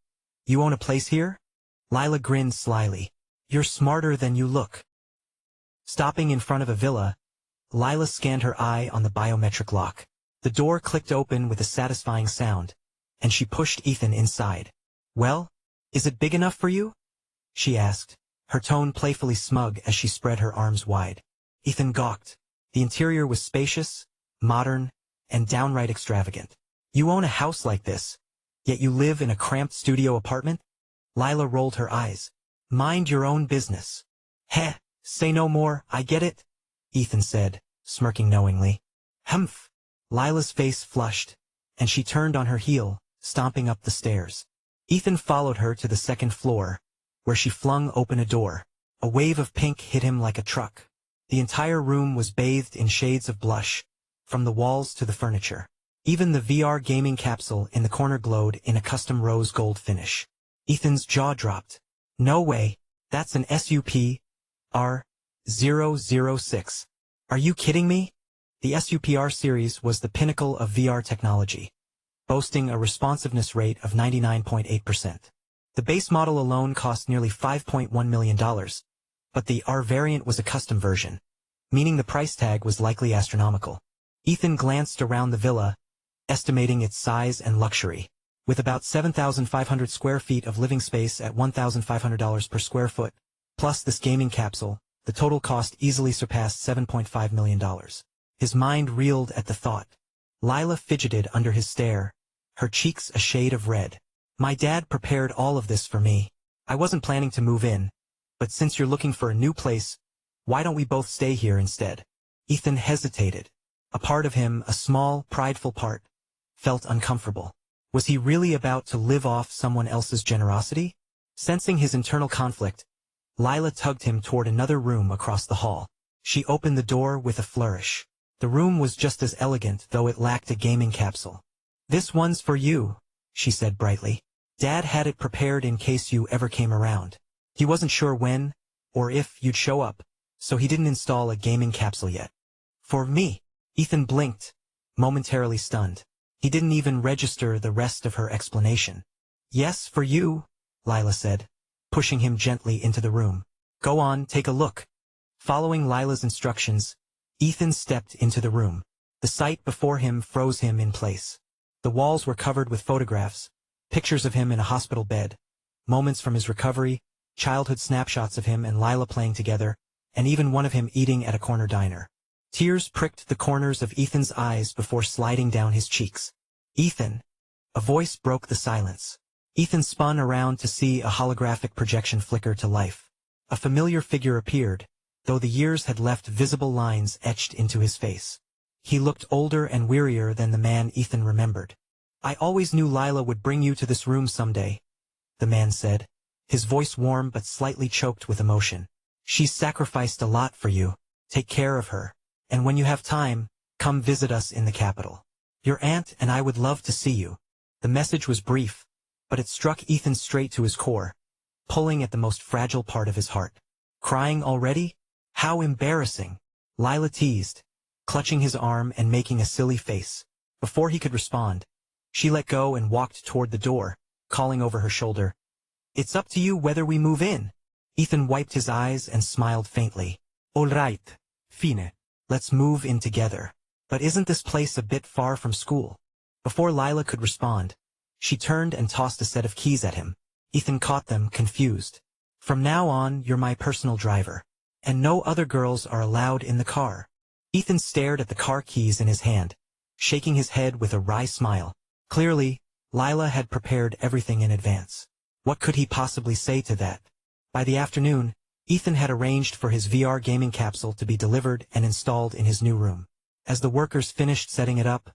You own a place here? Lila grinned slyly. You're smarter than you look. Stopping in front of a villa, Lila scanned her eye on the biometric lock. The door clicked open with a satisfying sound, and she pushed Ethan inside. Well, is it big enough for you? She asked, her tone playfully smug as she spread her arms wide. Ethan gawked. The interior was spacious, modern, and downright extravagant. You own a house like this, yet you live in a cramped studio apartment? Lila rolled her eyes. Mind your own business. Heh, say no more, I get it, Ethan said, smirking knowingly. Humph. Lila's face flushed, and she turned on her heel, stomping up the stairs. Ethan followed her to the second floor, where she flung open a door. A wave of pink hit him like a truck. The entire room was bathed in shades of blush, from the walls to the furniture. Even the VR gaming capsule in the corner glowed in a custom rose gold finish. Ethan's jaw dropped. No way, that's an SUPR-006. Are you kidding me? The SUPR series was the pinnacle of VR technology, boasting a responsiveness rate of 99.8%. The base model alone cost nearly $5.1 million, but the R variant was a custom version, meaning the price tag was likely astronomical. Ethan glanced around the villa, estimating its size and luxury. With about 7,500 square feet of living space at $1,500 per square foot, plus this gaming capsule, the total cost easily surpassed $7.5 million. His mind reeled at the thought. Lila fidgeted under his stare, her cheeks a shade of red. My dad prepared all of this for me. I wasn't planning to move in, but since you're looking for a new place, why don't we both stay here instead? Ethan hesitated. A part of him, a small, prideful part, felt uncomfortable. Was he really about to live off someone else's generosity? Sensing his internal conflict, Lila tugged him toward another room across the hall. She opened the door with a flourish. The room was just as elegant, though it lacked a gaming capsule. This one's for you, she said brightly. Dad had it prepared in case you ever came around. He wasn't sure when, or if you'd show up, so he didn't install a gaming capsule yet. For me, Ethan blinked, momentarily stunned. He didn't even register the rest of her explanation. Yes, for you, Lila said, pushing him gently into the room. Go on, take a look. Following Lila's instructions, Ethan stepped into the room. The sight before him froze him in place. The walls were covered with photographs, pictures of him in a hospital bed, moments from his recovery, childhood snapshots of him and Lila playing together, and even one of him eating at a corner diner. Tears pricked the corners of Ethan's eyes before sliding down his cheeks. Ethan! A voice broke the silence. Ethan spun around to see a holographic projection flicker to life. A familiar figure appeared, though the years had left visible lines etched into his face. He looked older and wearier than the man Ethan remembered. I always knew Lila would bring you to this room someday, the man said, his voice warm but slightly choked with emotion. She's sacrificed a lot for you. Take care of her. And when you have time, come visit us in the capital. Your aunt and I would love to see you. The message was brief, but it struck Ethan straight to his core, pulling at the most fragile part of his heart. Crying already? How embarrassing! Lila teased, clutching his arm and making a silly face. Before he could respond, she let go and walked toward the door, calling over her shoulder. It's up to you whether we move in. Ethan wiped his eyes and smiled faintly. All right, fine. Let's move in together. But isn't this place a bit far from school? Before Lila could respond, she turned and tossed a set of keys at him. Ethan caught them, confused. From now on, you're my personal driver. And no other girls are allowed in the car. Ethan stared at the car keys in his hand, shaking his head with a wry smile. Clearly, Lila had prepared everything in advance. What could he possibly say to that? By the afternoon, Ethan had arranged for his VR gaming capsule to be delivered and installed in his new room. As the workers finished setting it up,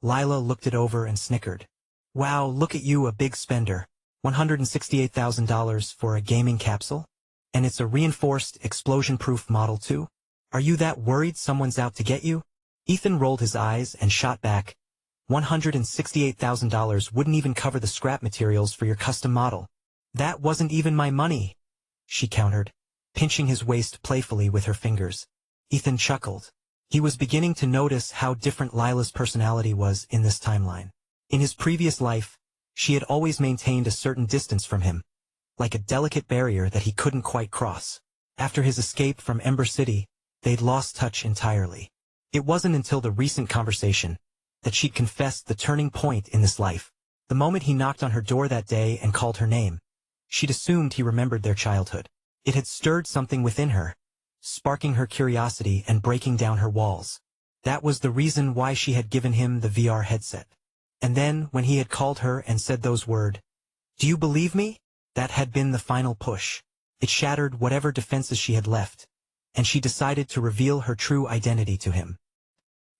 Lila looked it over and snickered. Wow, look at you, a big spender. $168,000 for a gaming capsule? And it's a reinforced, explosion-proof model too? Are you that worried someone's out to get you? Ethan rolled his eyes and shot back. $168,000 wouldn't even cover the scrap materials for your custom model. That wasn't even my money, she countered, pinching his waist playfully with her fingers. Ethan chuckled. He was beginning to notice how different Lila's personality was in this timeline. In his previous life, she had always maintained a certain distance from him, like a delicate barrier that he couldn't quite cross. After his escape from Ember City, they'd lost touch entirely. It wasn't until the recent conversation that she'd confessed the turning point in this life. The moment he knocked on her door that day and called her name, she'd assumed he remembered their childhood. It had stirred something within her, sparking her curiosity and breaking down her walls. That was the reason why she had given him the VR headset. And then, when he had called her and said those words, "Do you believe me?" that had been the final push. It shattered whatever defenses she had left, and she decided to reveal her true identity to him.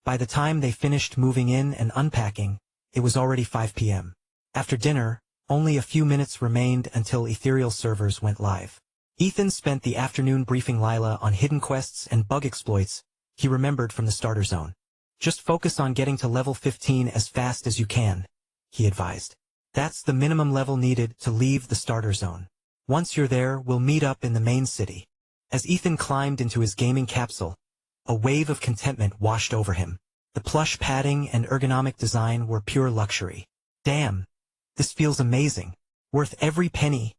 By the time they finished moving in and unpacking, it was already 5 p.m. After dinner, only a few minutes remained until ethereal servers went live. Ethan spent the afternoon briefing Lila on hidden quests and bug exploits he remembered from the starter zone. "Just focus on getting to level 15 as fast as you can," he advised. "That's the minimum level needed to leave the starter zone. Once you're there, we'll meet up in the main city." As Ethan climbed into his gaming capsule, a wave of contentment washed over him. The plush padding and ergonomic design were pure luxury. "Damn, this feels amazing. Worth every penny,"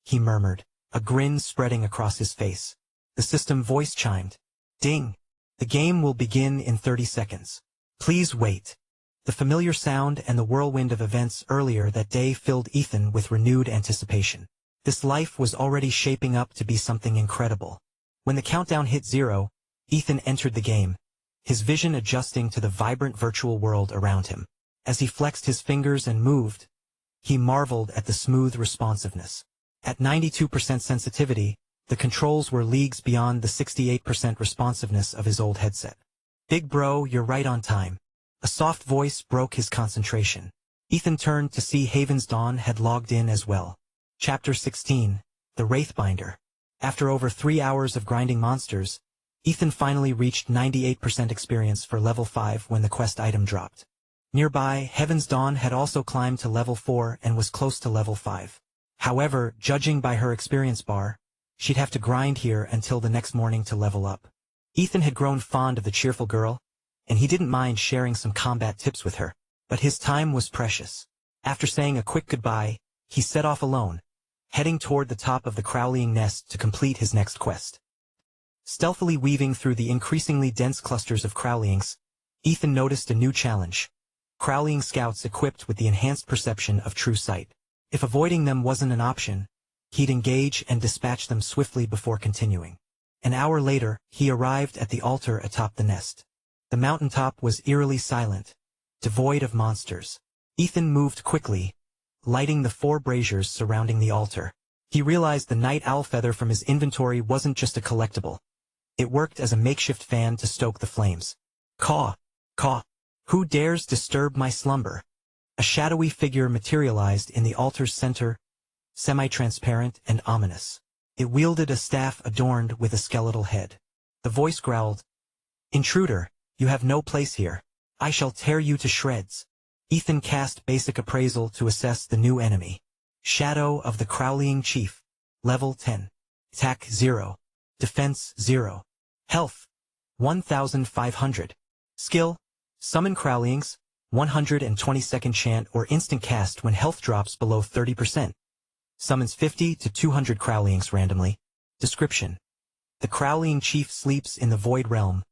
he murmured, a grin spreading across his face. The system voice chimed. "Ding. The game will begin in 30 seconds. Please wait." The familiar sound and the whirlwind of events earlier that day filled Ethan with renewed anticipation. This life was already shaping up to be something incredible. When the countdown hit 0, Ethan entered the game, his vision adjusting to the vibrant virtual world around him. As he flexed his fingers and moved, he marveled at the smooth responsiveness. At 92% sensitivity, the controls were leagues beyond the 68% responsiveness of his old headset. "Big bro, you're right on time." A soft voice broke his concentration. Ethan turned to see Haven's Dawn had logged in as well. Chapter 16, The Wraithbinder. After over 3 hours of grinding monsters, Ethan finally reached 98% experience for level 5 when the quest item dropped. Nearby, Heaven's Dawn had also climbed to level 4 and was close to level 5. However, judging by her experience bar, she'd have to grind here until the next morning to level up. Ethan had grown fond of the cheerful girl, and he didn't mind sharing some combat tips with her, but his time was precious. After saying a quick goodbye, he set off alone, heading toward the top of the Crowleying nest to complete his next quest. Stealthily weaving through the increasingly dense clusters of Crowleyings, Ethan noticed a new challenge. Crowleying scouts equipped with the enhanced perception of true sight. If avoiding them wasn't an option, he'd engage and dispatch them swiftly before continuing. An hour later, he arrived at the altar atop the nest. The mountaintop was eerily silent, devoid of monsters. Ethan moved quickly, lighting the 4 braziers surrounding the altar. He realized the night owl feather from his inventory wasn't just a collectible. It worked as a makeshift fan to stoke the flames. "Caw, caw. Who dares disturb my slumber?" A shadowy figure materialized in the altar's center, semi-transparent and ominous. It wielded a staff adorned with a skeletal head. The voice growled, "Intruder, you have no place here. I shall tear you to shreds." Ethan cast basic appraisal to assess the new enemy. Shadow of the Crowleying Chief. Level 10. Attack 0. Defense 0. Health 1,500. Skill, Summon Crowleyings, 120-second chant or instant cast when health drops below 30%. Summons 50 to 200 Crowleyings randomly. Description: the Crowleying Chief sleeps in the Void Realm,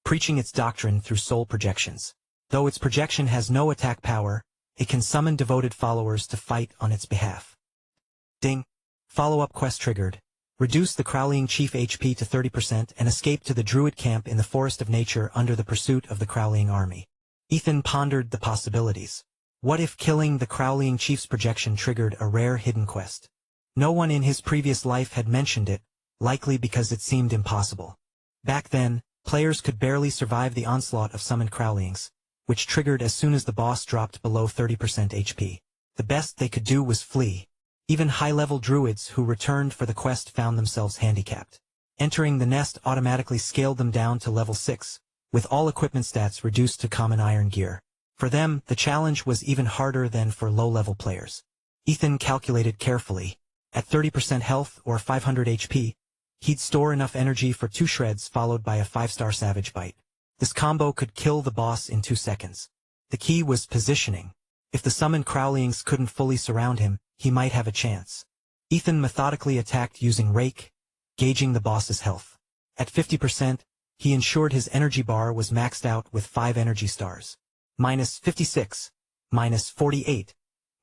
preaching its doctrine through soul projections. Though its projection has no attack power, it can summon devoted followers to fight on its behalf. Ding. Follow-up quest triggered. Reduce the Crowleying Chief HP to 30% and escape to the Druid camp in the Forest of Nature under the pursuit of the Crowleying army. Ethan pondered the possibilities. What if killing the Crowleying Chief's projection triggered a rare hidden quest? No one in his previous life had mentioned it, likely because it seemed impossible. Back then, players could barely survive the onslaught of summoned Crowleyings, which triggered as soon as the boss dropped below 30% HP. The best they could do was flee. Even high-level druids who returned for the quest found themselves handicapped. Entering the nest automatically scaled them down to level 6, with all equipment stats reduced to common iron gear. For them, the challenge was even harder than for low-level players. Ethan calculated carefully. At 30% health or 500 HP, he'd store enough energy for 2 shreds followed by a 5-star Savage Bite. This combo could kill the boss in 2 seconds. The key was positioning. If the summoned Crowleyings couldn't fully surround him, he might have a chance. Ethan methodically attacked using Rake, gauging the boss's health. At 50%, he ensured his energy bar was maxed out with 5 energy stars. -56, -48,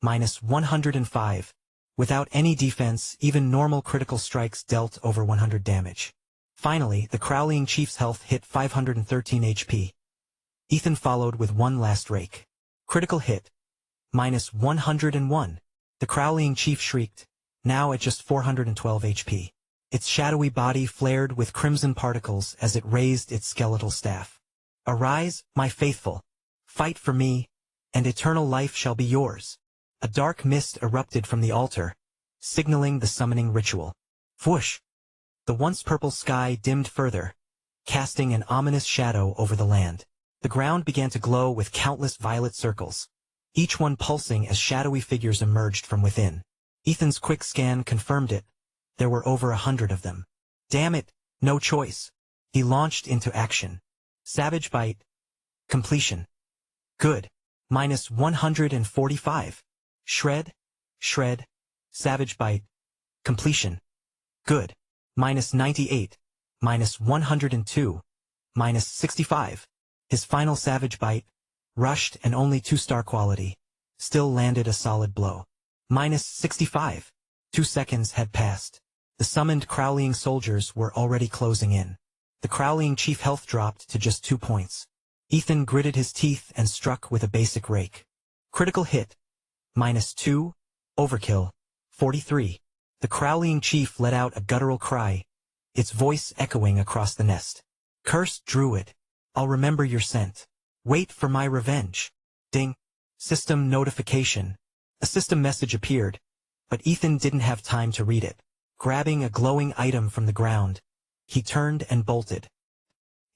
-105. Without any defense, even normal critical strikes dealt over 100 damage. Finally, the Crowleying Chief's health hit 513 HP. Ethan followed with one last Rake. Critical hit. -101. The Crowleying Chief shrieked, now at just 412 HP. Its shadowy body flared with crimson particles as it raised its skeletal staff. Arise, my faithful. Fight for me, and eternal life shall be yours. A dark mist erupted from the altar, signaling the summoning ritual. Whoosh! The once purple sky dimmed further, casting an ominous shadow over the land. The ground began to glow with countless violet circles, each one pulsing as shadowy figures emerged from within. Ethan's quick scan confirmed it. There were over 100 of them. Damn it, no choice. He launched into action. Savage Bite. Completion. Good. -145. Shred. Shred. Savage Bite. Completion. Good. -98. -102. -65. His final Savage Bite, rushed and only 2-star quality, still landed a solid blow. -65. 2 seconds had passed. The summoned Crowleying soldiers were already closing in. The Crowleying Chief health dropped to just 2 points. Ethan gritted his teeth and struck with a basic Rake. Critical hit. -2. Overkill. 43. The Crowleying Chief let out a guttural cry, its voice echoing across the nest. Cursed Druid. I'll remember your scent. Wait for my revenge. Ding. System notification. A system message appeared, but Ethan didn't have time to read it. Grabbing a glowing item from the ground, he turned and bolted.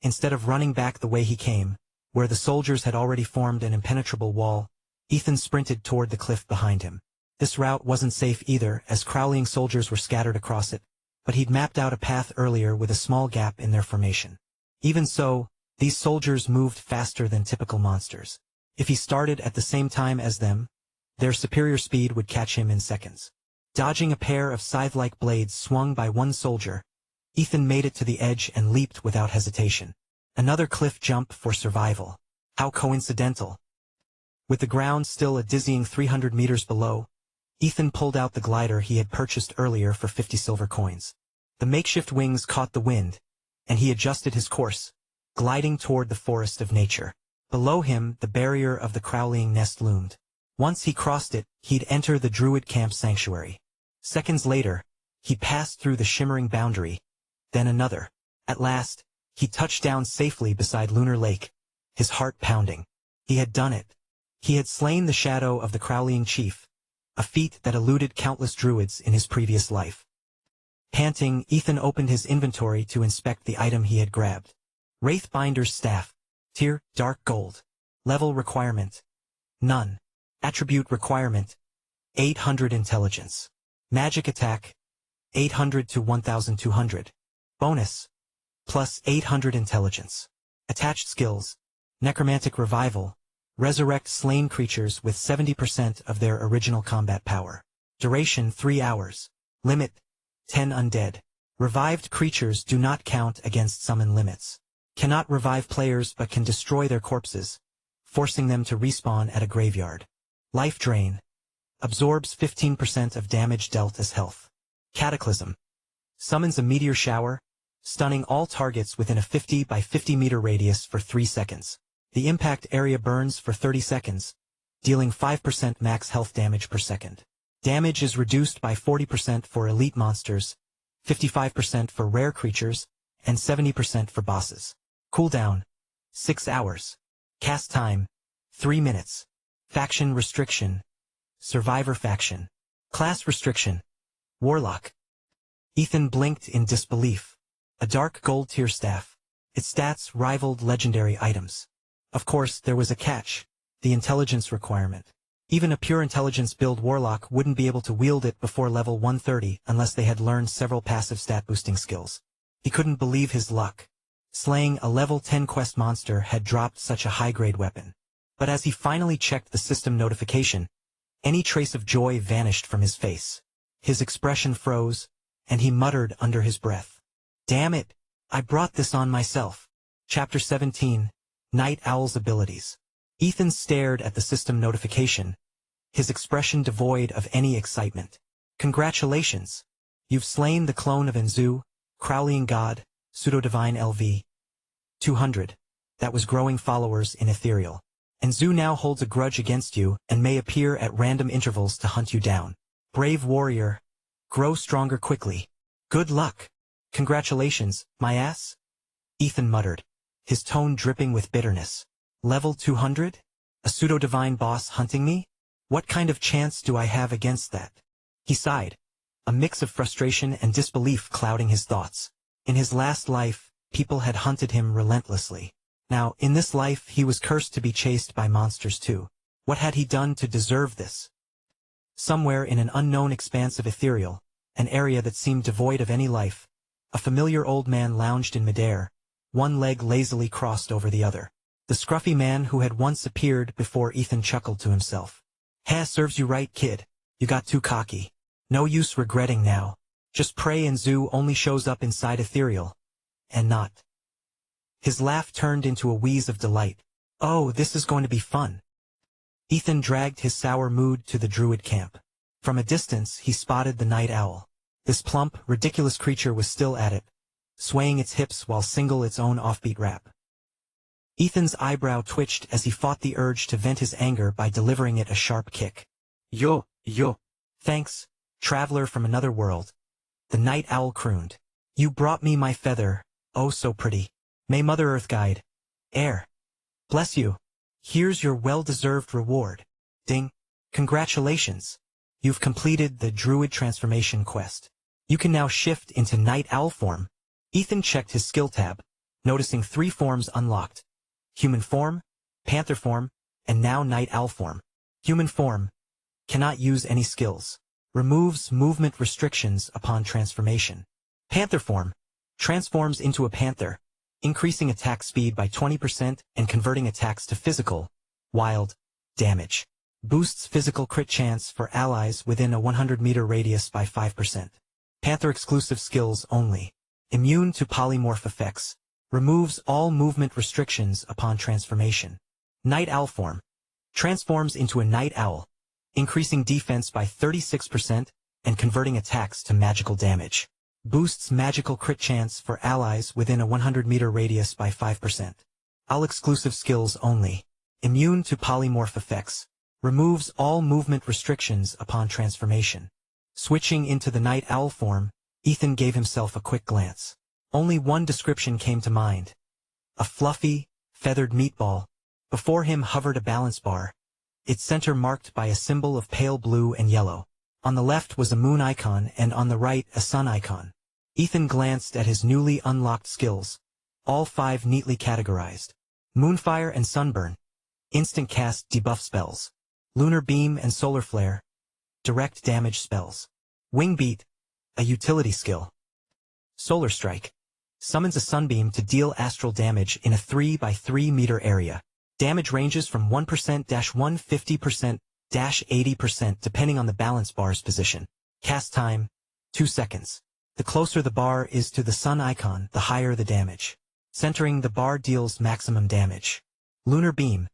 Instead of running back the way he came, where the soldiers had already formed an impenetrable wall, Ethan sprinted toward the cliff behind him. This route wasn't safe either, as Crowleying soldiers were scattered across it, but he'd mapped out a path earlier with a small gap in their formation. Even so, these soldiers moved faster than typical monsters. If he started at the same time as them, their superior speed would catch him in seconds. Dodging a pair of scythe-like blades swung by one soldier, Ethan made it to the edge and leaped without hesitation. Another cliff jump for survival. How coincidental. With the ground still a dizzying 300 meters below, Ethan pulled out the glider he had purchased earlier for 50 silver coins. The makeshift wings caught the wind, and he adjusted his course, gliding toward the forest of nature. Below him, the barrier of the Crowleying nest loomed. Once he crossed it, he'd enter the Druid camp sanctuary. Seconds later, he passed through the shimmering boundary, then another. At last, he touched down safely beside Lunar Lake, his heart pounding. He had done it. He had slain the shadow of the Crowleying Chief, a feat that eluded countless druids in his previous life. Panting, Ethan opened his inventory to inspect the item he had grabbed. Wraithbinder's Staff. Tier, Dark Gold. Level requirement. None. Attribute requirement. 800 Intelligence. Magic attack. 800 to 1200. Bonus. Plus 800 Intelligence. Attached skills. Necromantic Revival. Resurrect slain creatures with 70% of their original combat power. Duration 3 hours. Limit. 10 undead. Revived creatures do not count against summon limits. Cannot revive players but can destroy their corpses, forcing them to respawn at a graveyard. Life Drain. Absorbs 15% of damage dealt as health. Cataclysm. Summons a meteor shower, stunning all targets within a 50 by 50 meter radius for 3 seconds. The impact area burns for 30 seconds, dealing 5% max health damage per second. Damage is reduced by 40% for elite monsters, 55% for rare creatures, and 70% for bosses. Cooldown. 6 hours. Cast time. 3 minutes. Faction restriction. Survivor faction. Class restriction. Warlock. Ethan blinked in disbelief. A dark gold tier staff. Its stats rivaled legendary items. Of course, there was a catch. The intelligence requirement. Even a pure intelligence build warlock wouldn't be able to wield it before level 130 unless they had learned several passive stat boosting skills. He couldn't believe his luck. Slaying a level 10 quest monster had dropped such a high-grade weapon. But as he finally checked the system notification, any trace of joy vanished from his face. His expression froze, and he muttered under his breath. Damn it! I brought this on myself. Chapter 17. Night Owl's Abilities. Ethan stared at the system notification, his expression devoid of any excitement. Congratulations! You've slain the clone of Enzu, Crowleying God, Pseudo-Divine LV. 200. That was growing followers in Ethereal. Enzu now holds a grudge against you and may appear at random intervals to hunt you down. Brave warrior. Grow stronger quickly. Good luck. Congratulations, my ass? Ethan muttered, his tone dripping with bitterness. Level 200? A pseudo-divine boss hunting me? What kind of chance do I have against that? He sighed, a mix of frustration and disbelief clouding his thoughts. In his last life, people had hunted him relentlessly. Now, in this life, he was cursed to be chased by monsters too. What had he done to deserve this? Somewhere in an unknown expanse of Ethereal, an area that seemed devoid of any life, a familiar old man lounged in midair, one leg lazily crossed over the other. The scruffy man who had once appeared before Ethan chuckled to himself. "Ha, serves you right, kid. You got too cocky. No use regretting now. Just pray Enzu only shows up inside Ethereal. And not." His laugh turned into a wheeze of delight. "Oh, this is going to be fun." Ethan dragged his sour mood to the druid camp. From a distance, he spotted the night owl. This plump, ridiculous creature was still at it, swaying its hips while singing its own offbeat rap. Ethan's eyebrow twitched as he fought the urge to vent his anger by delivering it a sharp kick. Yo. Thanks, traveler from another world. The night owl crooned. You brought me my feather, oh so pretty. May Mother Earth guide. Air. Bless you. Here's your well-deserved reward. Ding. Congratulations. You've completed the Druid Transformation quest. You can now shift into Night Owl form. Ethan checked his skill tab, noticing 3 forms unlocked. Human form, Panther form, and now Night Owl form. Human form. Cannot use any skills. Removes movement restrictions upon transformation. Panther form. Transforms into a panther, increasing attack speed by 20% and converting attacks to physical, wild, damage. Boosts physical crit chance for allies within a 100-meter radius by 5%. Panther-exclusive skills only. Immune to polymorph effects. Removes all movement restrictions upon transformation. Night Owl form. Transforms into a night owl, increasing defense by 36% and converting attacks to magical damage. Boosts magical crit chance for allies within a 100-meter radius by 5%. Owl-exclusive skills only. Immune to polymorph effects. Removes all movement restrictions upon transformation. Switching into the night owl form, Ethan gave himself a quick glance. Only one description came to mind. A fluffy, feathered meatball. Before him hovered a balance bar, its center marked by a symbol of pale blue and yellow. On the left was a moon icon and on the right a sun icon. Ethan glanced at his newly unlocked skills, all 5 neatly categorized. Moonfire and Sunburn. Instant cast debuff spells. Lunar Beam and Solar Flare. Direct damage spells. Wing Beat. A utility skill. Solar Strike. Summons a sunbeam to deal astral damage in a 3 by 3 meter area. Damage ranges from 1%-150%-80% depending on the balance bar's position. Cast time, 2 seconds. The closer the bar is to the sun icon, the higher the damage. Centering the bar deals maximum damage. Lunar Beam.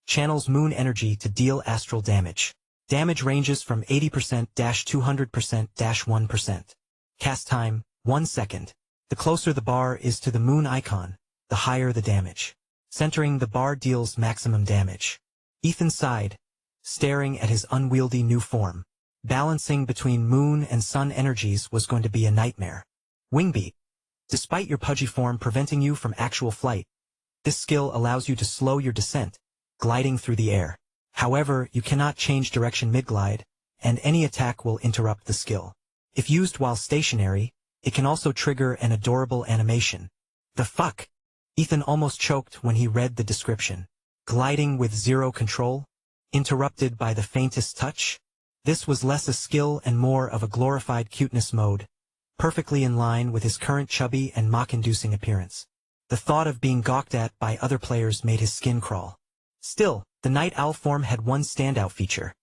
Channels moon energy to deal astral damage. Damage ranges from 80%-200%-1%. Cast time, 1 second. The closer the bar is to the moon icon, the higher the damage. Centering the bar deals maximum damage. Ethan sighed, staring at his unwieldy new form. Balancing between moon and sun energies was going to be a nightmare. Wingbeat. Despite your pudgy form preventing you from actual flight, this skill allows you to slow your descent, gliding through the air. However, you cannot change direction mid-glide, and any attack will interrupt the skill. If used while stationary, it can also trigger an adorable animation. The fuck? Ethan almost choked when he read the description. Gliding with zero control? Interrupted by the faintest touch? This was less a skill and more of a glorified cuteness mode, perfectly in line with his current chubby and mock-inducing appearance. The thought of being gawked at by other players made his skin crawl. Still, the Night Owl form had one standout feature.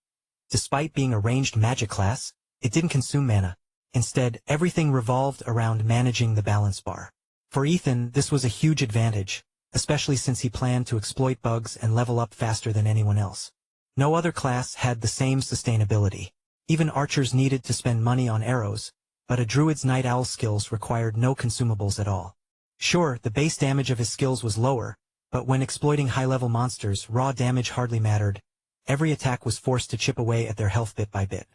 Despite being a ranged magic class, it didn't consume mana. Instead, everything revolved around managing the balance bar. For Ethan, this was a huge advantage, especially since he planned to exploit bugs and level up faster than anyone else. No other class had the same sustainability. Even archers needed to spend money on arrows, but a druid's Night Owl skills required no consumables at all. Sure, the base damage of his skills was lower, but when exploiting high-level monsters, raw damage hardly mattered. Every attack was forced to chip away at their health bit by bit.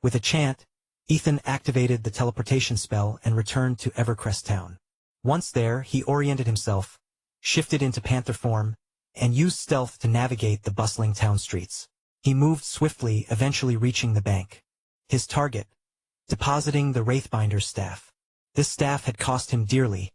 With a chant, Ethan activated the teleportation spell and returned to Evercrest Town. Once there, he oriented himself, shifted into panther form, and used stealth to navigate the bustling town streets. He moved swiftly, eventually reaching the bank. His target, depositing the Wraithbinder's staff. This staff had cost him dearly.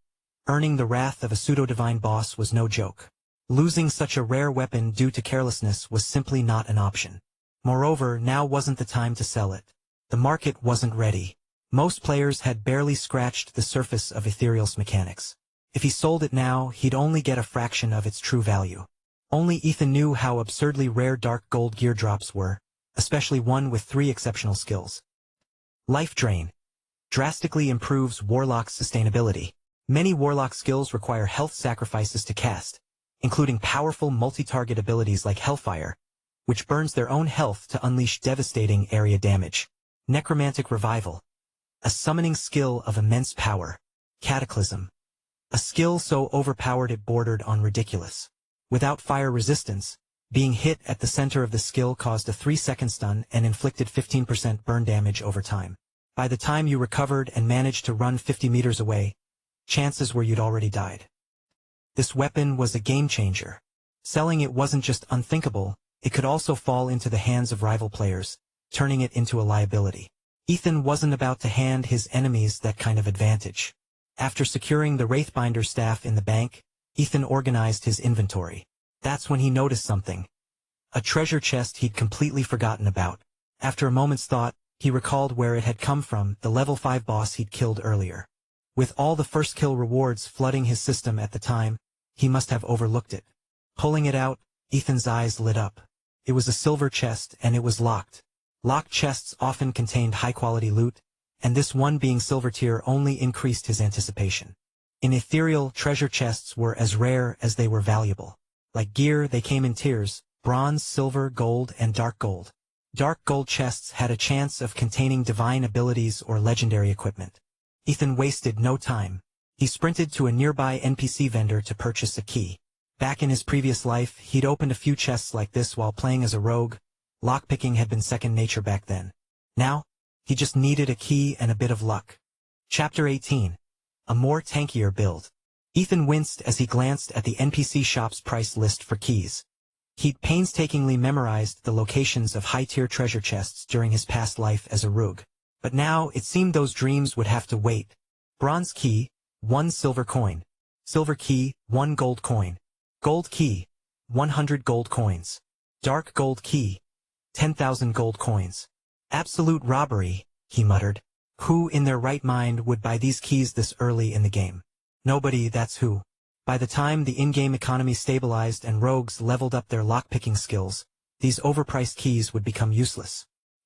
Earning the wrath of a pseudo-divine boss was no joke. Losing such a rare weapon due to carelessness was simply not an option. Moreover, now wasn't the time to sell it. The market wasn't ready. Most players had barely scratched the surface of Ethereal's mechanics. If he sold it now, he'd only get a fraction of its true value. Only Ethan knew how absurdly rare dark gold gear drops were, especially one with 3 exceptional skills. Life Drain drastically improves Warlock's sustainability. Many Warlock skills require health sacrifices to cast, including powerful multi-target abilities like Hellfire, which burns their own health to unleash devastating area damage. Necromantic Revival, a summoning skill of immense power. Cataclysm, a skill so overpowered it bordered on ridiculous. Without fire resistance, being hit at the center of the skill caused a 3-second stun and inflicted 15% burn damage over time. By the time you recovered and managed to run 50 meters away, chances were you'd already died. This weapon was a game-changer. Selling it wasn't just unthinkable, it could also fall into the hands of rival players, turning it into a liability. Ethan wasn't about to hand his enemies that kind of advantage. After securing the Wraithbinder staff in the bank, Ethan organized his inventory. That's when he noticed something. A treasure chest he'd completely forgotten about. After a moment's thought, he recalled where it had come from, the level 5 boss he'd killed earlier. With all the first kill rewards flooding his system at the time, he must have overlooked it. Pulling it out, Ethan's eyes lit up. It was a silver chest, and it was locked. Locked chests often contained high-quality loot, and this one being silver tier only increased his anticipation. In Ethereal, treasure chests were as rare as they were valuable. Like gear, they came in tiers: bronze, silver, gold, and dark gold. Dark gold chests had a chance of containing divine abilities or legendary equipment. Ethan wasted no time. He sprinted to a nearby NPC vendor to purchase a key. Back in his previous life, he'd opened a few chests like this while playing as a rogue. Lockpicking had been second nature back then. Now, he just needed a key and a bit of luck. Chapter 18. A more tankier build. Ethan winced as he glanced at the NPC shop's price list for keys. He'd painstakingly memorized the locations of high-tier treasure chests during his past life as a rogue. But now, it seemed those dreams would have to wait. Bronze key, 1 silver coin. Silver key, 1 gold coin. Gold key, 100 gold coins. Dark gold key, 10,000 gold coins. Absolute robbery, he muttered. Who in their right mind would buy these keys this early in the game? Nobody, that's who. By the time the in-game economy stabilized and rogues leveled up their lockpicking skills, these overpriced keys would become useless.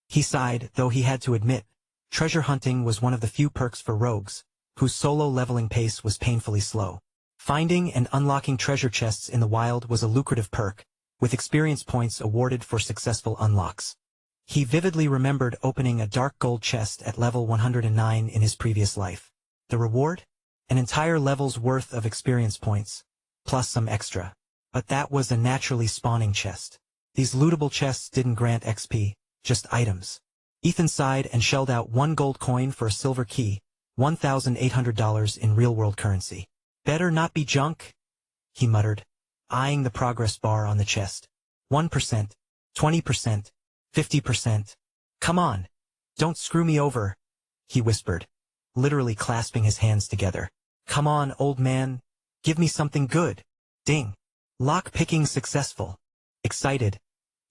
He sighed, though he had to admit, treasure hunting was one of the few perks for rogues, whose solo leveling pace was painfully slow. Finding and unlocking treasure chests in the wild was a lucrative perk, with experience points awarded for successful unlocks. He vividly remembered opening a dark gold chest at level 109 in his previous life. The reward? An entire level's worth of experience points, plus some extra. But that was a naturally spawning chest. These lootable chests didn't grant XP, just items. Ethan sighed and shelled out 1 gold coin for a silver key, $1,800 in real-world currency. Better not be junk, he muttered, eyeing the progress bar on the chest. 1%, 20%, 50%. Come on. Don't screw me over, he whispered, literally clasping his hands together. Come on, old man. Give me something good. Ding. Lock picking successful. Excited,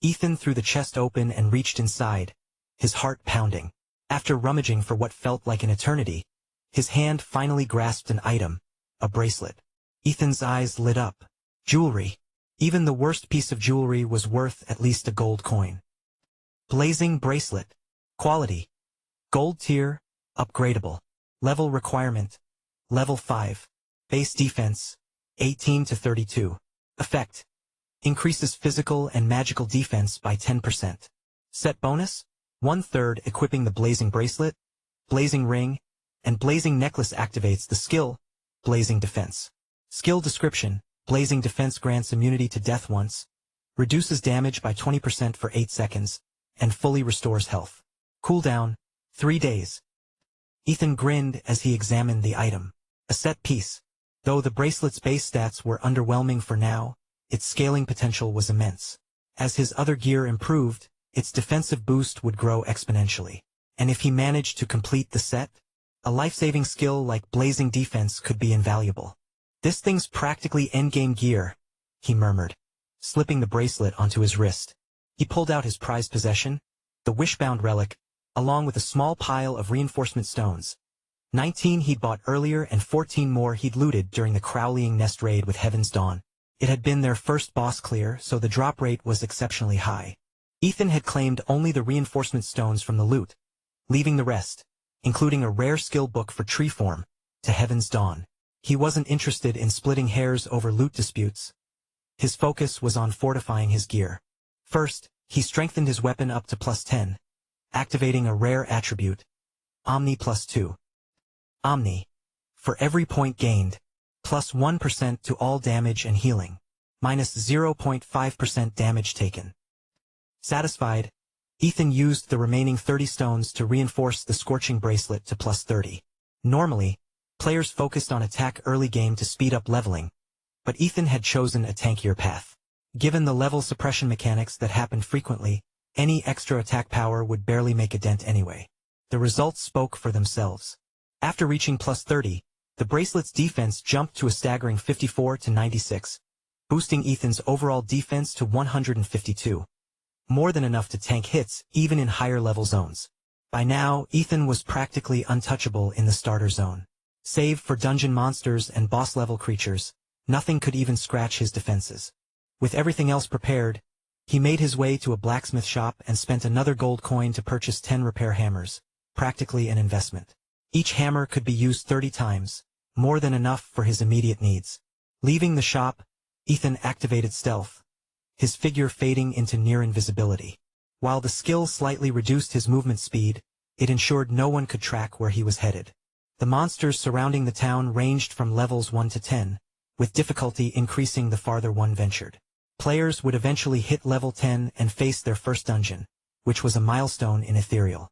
Ethan threw the chest open and reached inside, his heart pounding. After rummaging for what felt like an eternity, his hand finally grasped an item, a bracelet. Ethan's eyes lit up. Jewelry. Even the worst piece of jewelry was worth at least a gold coin. Blazing bracelet. Quality. Gold tier, upgradable. Level requirement. Level 5. Base defense, 18 to 32. Effect. Increases physical and magical defense by 10%. Set bonus, 1/3 equipping the blazing bracelet, blazing ring, and blazing necklace activates the skill, blazing defense. Skill description, blazing defense grants immunity to death once, reduces damage by 20% for 8 seconds, and fully restores health. Cooldown, 3 days. Ethan grinned as he examined the item. A set piece. Though the bracelet's base stats were underwhelming for now, its scaling potential was immense. As his other gear improved, its defensive boost would grow exponentially. And if he managed to complete the set, a life-saving skill like blazing defense could be invaluable. This thing's practically endgame gear, he murmured, slipping the bracelet onto his wrist. He pulled out his prized possession, the wishbound relic, along with a small pile of reinforcement stones. 19 he'd bought earlier and 14 more he'd looted during the Crowleying Nest raid with Heaven's Dawn. It had been their first boss clear, so the drop rate was exceptionally high. Ethan had claimed only the reinforcement stones from the loot, leaving the rest, including a rare skill book for tree form, to Heaven's Dawn. He wasn't interested in splitting hairs over loot disputes. His focus was on fortifying his gear. First, he strengthened his weapon up to +10, activating a rare attribute, Omni +2. Omni. For every point gained, +1% to all damage and healing, -0.5% damage taken. Satisfied, Ethan used the remaining 30 stones to reinforce the scorching bracelet to +30. Normally, players focused on attack early game to speed up leveling, but Ethan had chosen a tankier path. Given the level suppression mechanics that happened frequently, any extra attack power would barely make a dent anyway. The results spoke for themselves. After reaching +30, the bracelet's defense jumped to a staggering 54 to 96, boosting Ethan's overall defense to 152. More than enough to tank hits, even in higher level zones. By now, Ethan was practically untouchable in the starter zone. Save for dungeon monsters and boss-level creatures, nothing could even scratch his defenses. With everything else prepared, he made his way to a blacksmith shop and spent another gold coin to purchase 10 repair hammers, practically an investment. Each hammer could be used 30 times, more than enough for his immediate needs. Leaving the shop, Ethan activated stealth, his figure fading into near invisibility. While the skill slightly reduced his movement speed, it ensured no one could track where he was headed. The monsters surrounding the town ranged from levels 1 to 10, with difficulty increasing the farther one ventured. Players would eventually hit level 10 and face their first dungeon, which was a milestone in Ethereal.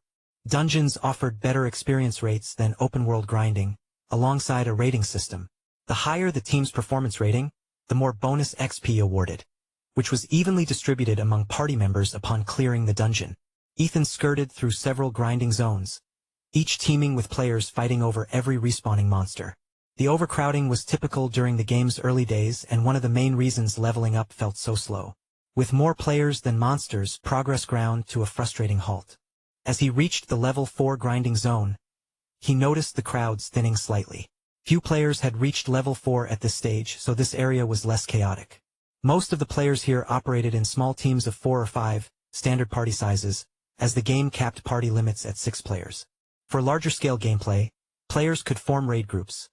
Dungeons offered better experience rates than open-world grinding, alongside a rating system. The higher the team's performance rating, the more bonus XP awarded, which was evenly distributed among party members upon clearing the dungeon. Ethan skirted through several grinding zones, each teeming with players fighting over every respawning monster. The overcrowding was typical during the game's early days and one of the main reasons leveling up felt so slow. With more players than monsters, progress ground to a frustrating halt. As he reached the level 4 grinding zone, he noticed the crowds thinning slightly. Few players had reached level 4 at this stage, so this area was less chaotic. Most of the players here operated in small teams of 4 or 5, standard party sizes, as the game capped party limits at 6 players. For larger-scale gameplay, players could form raid groups.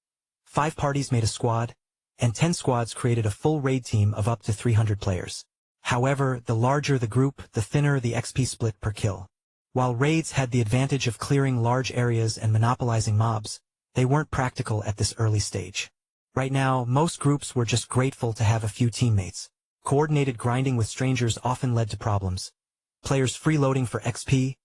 5 parties made a squad, and 10 squads created a full raid team of up to 300 players. However, the larger the group, the thinner the XP split per kill. While raids had the advantage of clearing large areas and monopolizing mobs, they weren't practical at this early stage. Right now, most groups were just grateful to have a few teammates. Coordinated grinding with strangers often led to problems. Players freeloading for XP,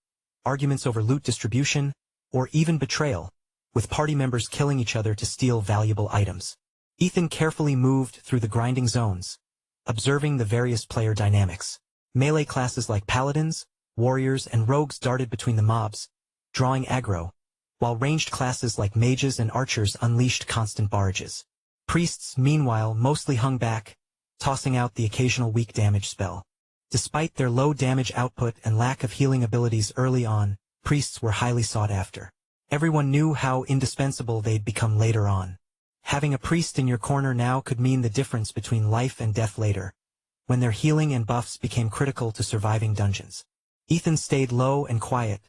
arguments over loot distribution, or even betrayal, with party members killing each other to steal valuable items. Ethan carefully moved through the grinding zones, observing the various player dynamics. Melee classes like paladins, warriors, and rogues darted between the mobs, drawing aggro, while ranged classes like mages and archers unleashed constant barrages. Priests, meanwhile, mostly hung back, tossing out the occasional weak damage spell. Despite their low damage output and lack of healing abilities early on, priests were highly sought after. Everyone knew how indispensable they'd become later on. Having a priest in your corner now could mean the difference between life and death later, when their healing and buffs became critical to surviving dungeons. Ethan stayed low and quiet,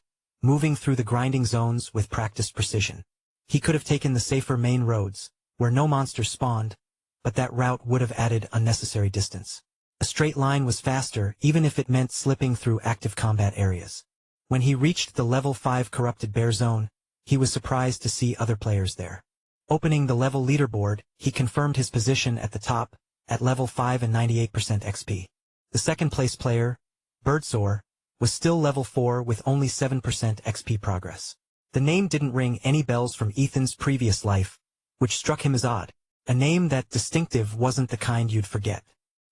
moving through the grinding zones with practiced precision. He could have taken the safer main roads, where no monsters spawned, but that route would have added unnecessary distance. A straight line was faster, even if it meant slipping through active combat areas. When he reached the level 5 corrupted bear zone, he was surprised to see other players there. Opening the level leaderboard, he confirmed his position at the top, at level 5 and 98% XP. The second place player, Birdsore, was still level 4 with only 7% XP progress. The name didn't ring any bells from Ethan's previous life, which struck him as odd. A name that distinctive wasn't the kind you'd forget.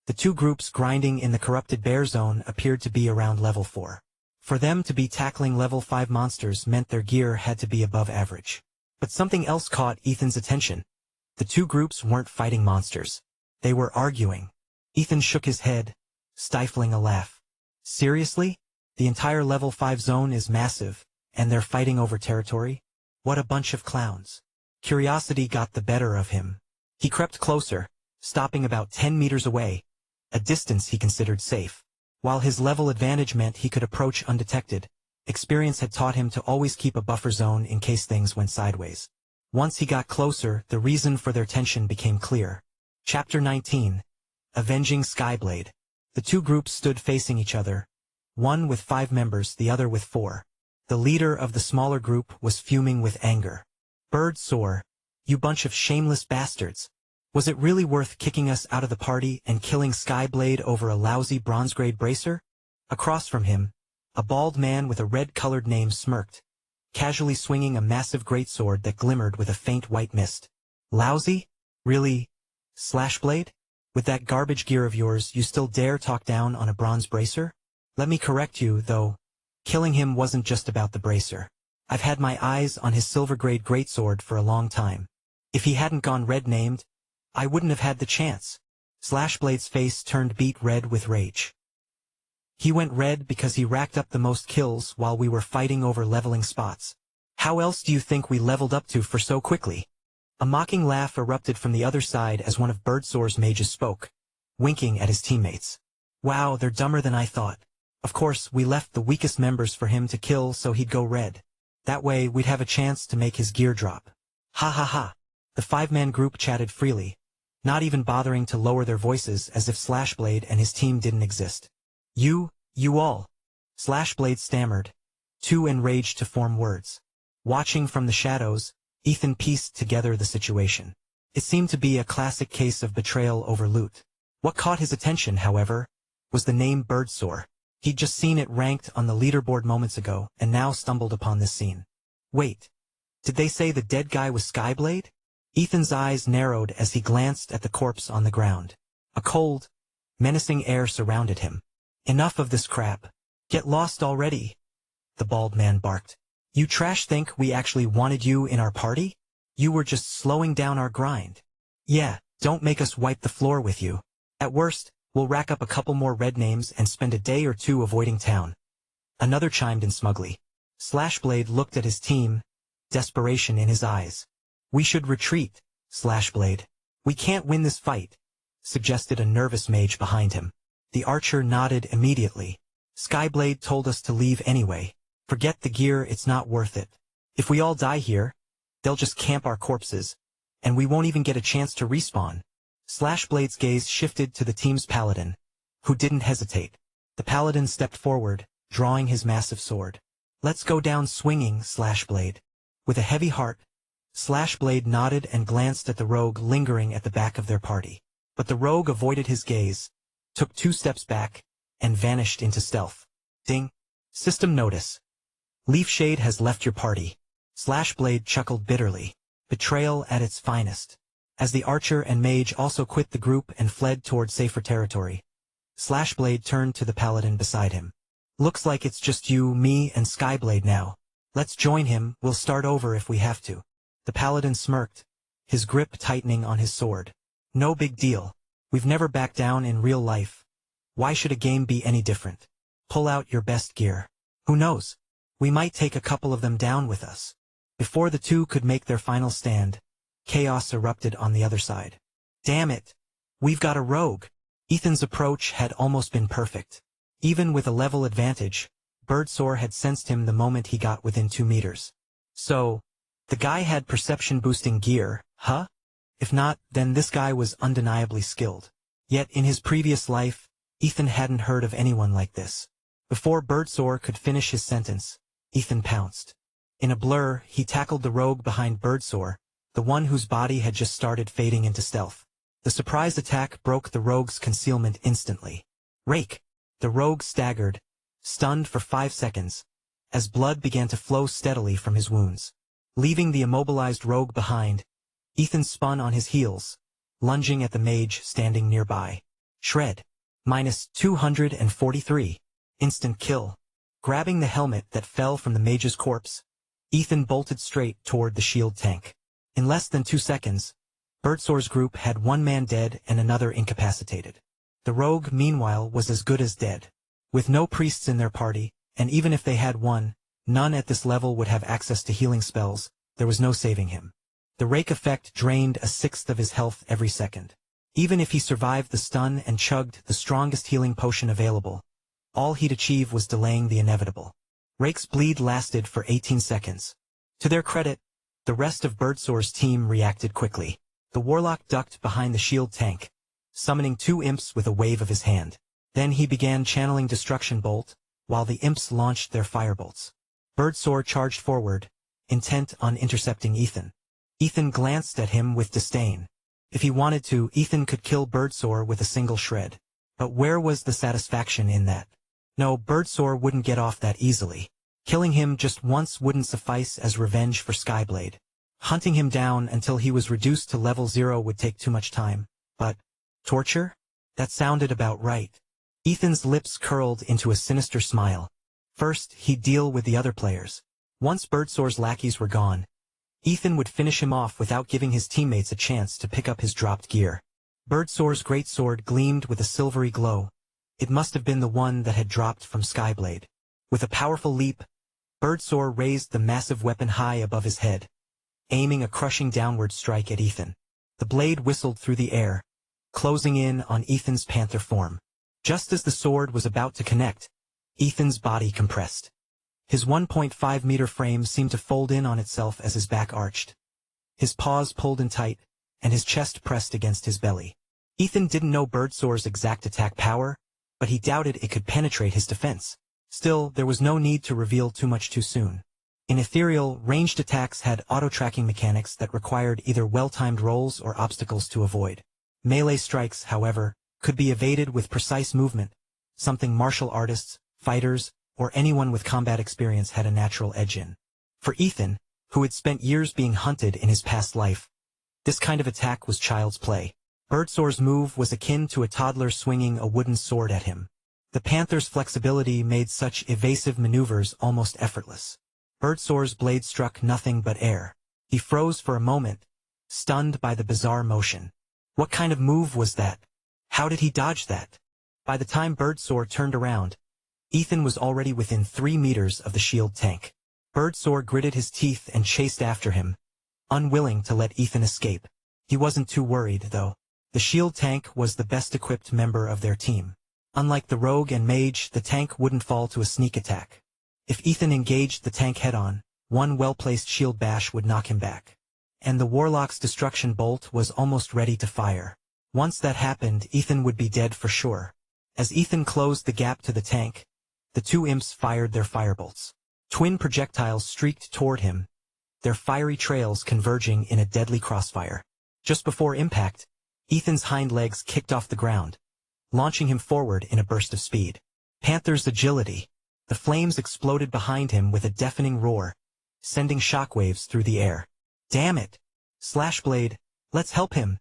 The two groups grinding in the corrupted bear zone appeared to be around level 4. For them to be tackling level 5 monsters meant their gear had to be above average. But something else caught Ethan's attention. The two groups weren't fighting monsters. They were arguing. Ethan shook his head, stifling a laugh. Seriously? The entire level 5 zone is massive, and they're fighting over territory? What a bunch of clowns. Curiosity got the better of him. He crept closer, stopping about 10 meters away, a distance he considered safe. While his level advantage meant he could approach undetected, experience had taught him to always keep a buffer zone in case things went sideways. Once he got closer, the reason for their tension became clear. Chapter 19. Avenging Skyblade. The two groups stood facing each other, one with 5 members, the other with 4. The leader of the smaller group was fuming with anger. Birdsore, you bunch of shameless bastards. Was it really worth kicking us out of the party and killing Skyblade over a lousy bronze-grade bracer? Across from him, a bald man with a red-colored name smirked, casually swinging a massive greatsword that glimmered with a faint white mist. Lousy? Really? Slashblade? With that garbage gear of yours, you still dare talk down on a bronze bracer? Let me correct you, though. Killing him wasn't just about the bracer. I've had my eyes on his silver-grade greatsword for a long time. If he hadn't gone red-named, I wouldn't have had the chance. Slashblade's face turned beet red with rage. He went red because he racked up the most kills while we were fighting over leveling spots. How else do you think we leveled up to for so quickly? A mocking laugh erupted from the other side as one of Birdsore's mages spoke, winking at his teammates. Wow, they're dumber than I thought. Of course, we left the weakest members for him to kill so he'd go red. That way, we'd have a chance to make his gear drop. Ha ha ha. The 5-man group chatted freely, not even bothering to lower their voices as if Slashblade and his team didn't exist. You all. Slashblade stammered, too enraged to form words. Watching from the shadows, Ethan pieced together the situation. It seemed to be a classic case of betrayal over loot. What caught his attention, however, was the name Birdsore. He'd just seen it ranked on the leaderboard moments ago, and now stumbled upon this scene. Wait, did they say the dead guy was Skyblade? Ethan's eyes narrowed as he glanced at the corpse on the ground. A cold, menacing air surrounded him. Enough of this crap. Get lost already, the bald man barked. You trash think we actually wanted you in our party? You were just slowing down our grind. Yeah, don't make us wipe the floor with you. At worst, we'll rack up a couple more red names and spend a day or two avoiding town. Another chimed in smugly. Slashblade looked at his team, desperation in his eyes. We should retreat, Slashblade. We can't win this fight, suggested a nervous mage behind him. The archer nodded immediately. Skyblade told us to leave anyway. Forget the gear, it's not worth it. If we all die here, they'll just camp our corpses, and we won't even get a chance to respawn. Slashblade's gaze shifted to the team's paladin, who didn't hesitate. The paladin stepped forward, drawing his massive sword. Let's go down swinging, Slashblade. With a heavy heart, Slashblade nodded and glanced at the rogue lingering at the back of their party. But the rogue avoided his gaze, took 2 steps back, and vanished into stealth. Ding. System notice. Leafshade has left your party. Slashblade chuckled bitterly. Betrayal at its finest. As the archer and mage also quit the group and fled toward safer territory, Slashblade turned to the paladin beside him. Looks like it's just you, me, and Skyblade now. Let's join him, we'll start over if we have to. The paladin smirked, his grip tightening on his sword. No big deal. We've never backed down in real life. Why should a game be any different? Pull out your best gear. Who knows? We might take a couple of them down with us. Before the two could make their final stand, chaos erupted on the other side. Damn it! We've got a rogue! Ethan's approach had almost been perfect. Even with a level advantage, Birdsore had sensed him the moment he got within 2 meters. So, the guy had perception-boosting gear, huh? If not, then this guy was undeniably skilled. Yet in his previous life, Ethan hadn't heard of anyone like this. Before Birdsore could finish his sentence, Ethan pounced. In a blur, he tackled the rogue behind Birdsore, the one whose body had just started fading into stealth. The surprise attack broke the rogue's concealment instantly. Rake! The rogue staggered, stunned for 5 seconds, as blood began to flow steadily from his wounds. Leaving the immobilized rogue behind, Ethan spun on his heels, lunging at the mage standing nearby. Shred. -243. Instant kill. Grabbing the helmet that fell from the mage's corpse, Ethan bolted straight toward the shield tank. In less than 2 seconds, Birdsore's group had one man dead and another incapacitated. The rogue, meanwhile, was as good as dead. With no priests in their party, and even if they had one, none at this level would have access to healing spells, there was no saving him. The rake effect drained 1/6 of his health every second. Even if he survived the stun and chugged the strongest healing potion available, all he'd achieve was delaying the inevitable. Rake's bleed lasted for 18 seconds. To their credit, the rest of Birdsore's team reacted quickly. The warlock ducked behind the shield tank, summoning 2 imps with a wave of his hand. Then he began channeling Destruction Bolt, while the imps launched their firebolts. Birdsore charged forward, intent on intercepting Ethan. Ethan glanced at him with disdain. If he wanted to, Ethan could kill Birdsore with a single shred. But where was the satisfaction in that? No, Birdsore wouldn't get off that easily. Killing him just once wouldn't suffice as revenge for Skyblade. Hunting him down until he was reduced to level 0 would take too much time. But torture? That sounded about right. Ethan's lips curled into a sinister smile. First, he'd deal with the other players. Once Birdsore's lackeys were gone, Ethan would finish him off without giving his teammates a chance to pick up his dropped gear. Birdsore's greatsword gleamed with a silvery glow. It must have been the one that had dropped from Skyblade. With a powerful leap, Birdsore raised the massive weapon high above his head, aiming a crushing downward strike at Ethan. The blade whistled through the air, closing in on Ethan's panther form. Just as the sword was about to connect, Ethan's body compressed. His 1.5-meter frame seemed to fold in on itself as his back arched. His paws pulled in tight, and his chest pressed against his belly. Ethan didn't know Birdsore's exact attack power, but he doubted it could penetrate his defense. Still, there was no need to reveal too much too soon. In Ethereal, ranged attacks had auto-tracking mechanics that required either well-timed rolls or obstacles to avoid. Melee strikes, however, could be evaded with precise movement, something martial artists, fighters, or anyone with combat experience had a natural edge in. For Ethan, who had spent years being hunted in his past life, this kind of attack was child's play. Birdsore's move was akin to a toddler swinging a wooden sword at him. The panther's flexibility made such evasive maneuvers almost effortless. Birdsore's blade struck nothing but air. He froze for a moment, stunned by the bizarre motion. What kind of move was that? How did he dodge that? By the time Birdsore turned around, Ethan was already within 3 meters of the shield tank. Birdsore gritted his teeth and chased after him, unwilling to let Ethan escape. He wasn't too worried, though. The shield tank was the best-equipped member of their team. Unlike the rogue and mage, the tank wouldn't fall to a sneak attack. If Ethan engaged the tank head-on, one well-placed shield bash would knock him back. And the warlock's destruction bolt was almost ready to fire. Once that happened, Ethan would be dead for sure. As Ethan closed the gap to the tank, the 2 imps fired their firebolts. Twin projectiles streaked toward him, their fiery trails converging in a deadly crossfire. Just before impact, Ethan's hind legs kicked off the ground, launching him forward in a burst of speed. Panther's agility. The flames exploded behind him with a deafening roar, sending shockwaves through the air. "Damn it! Slashblade, let's help him!"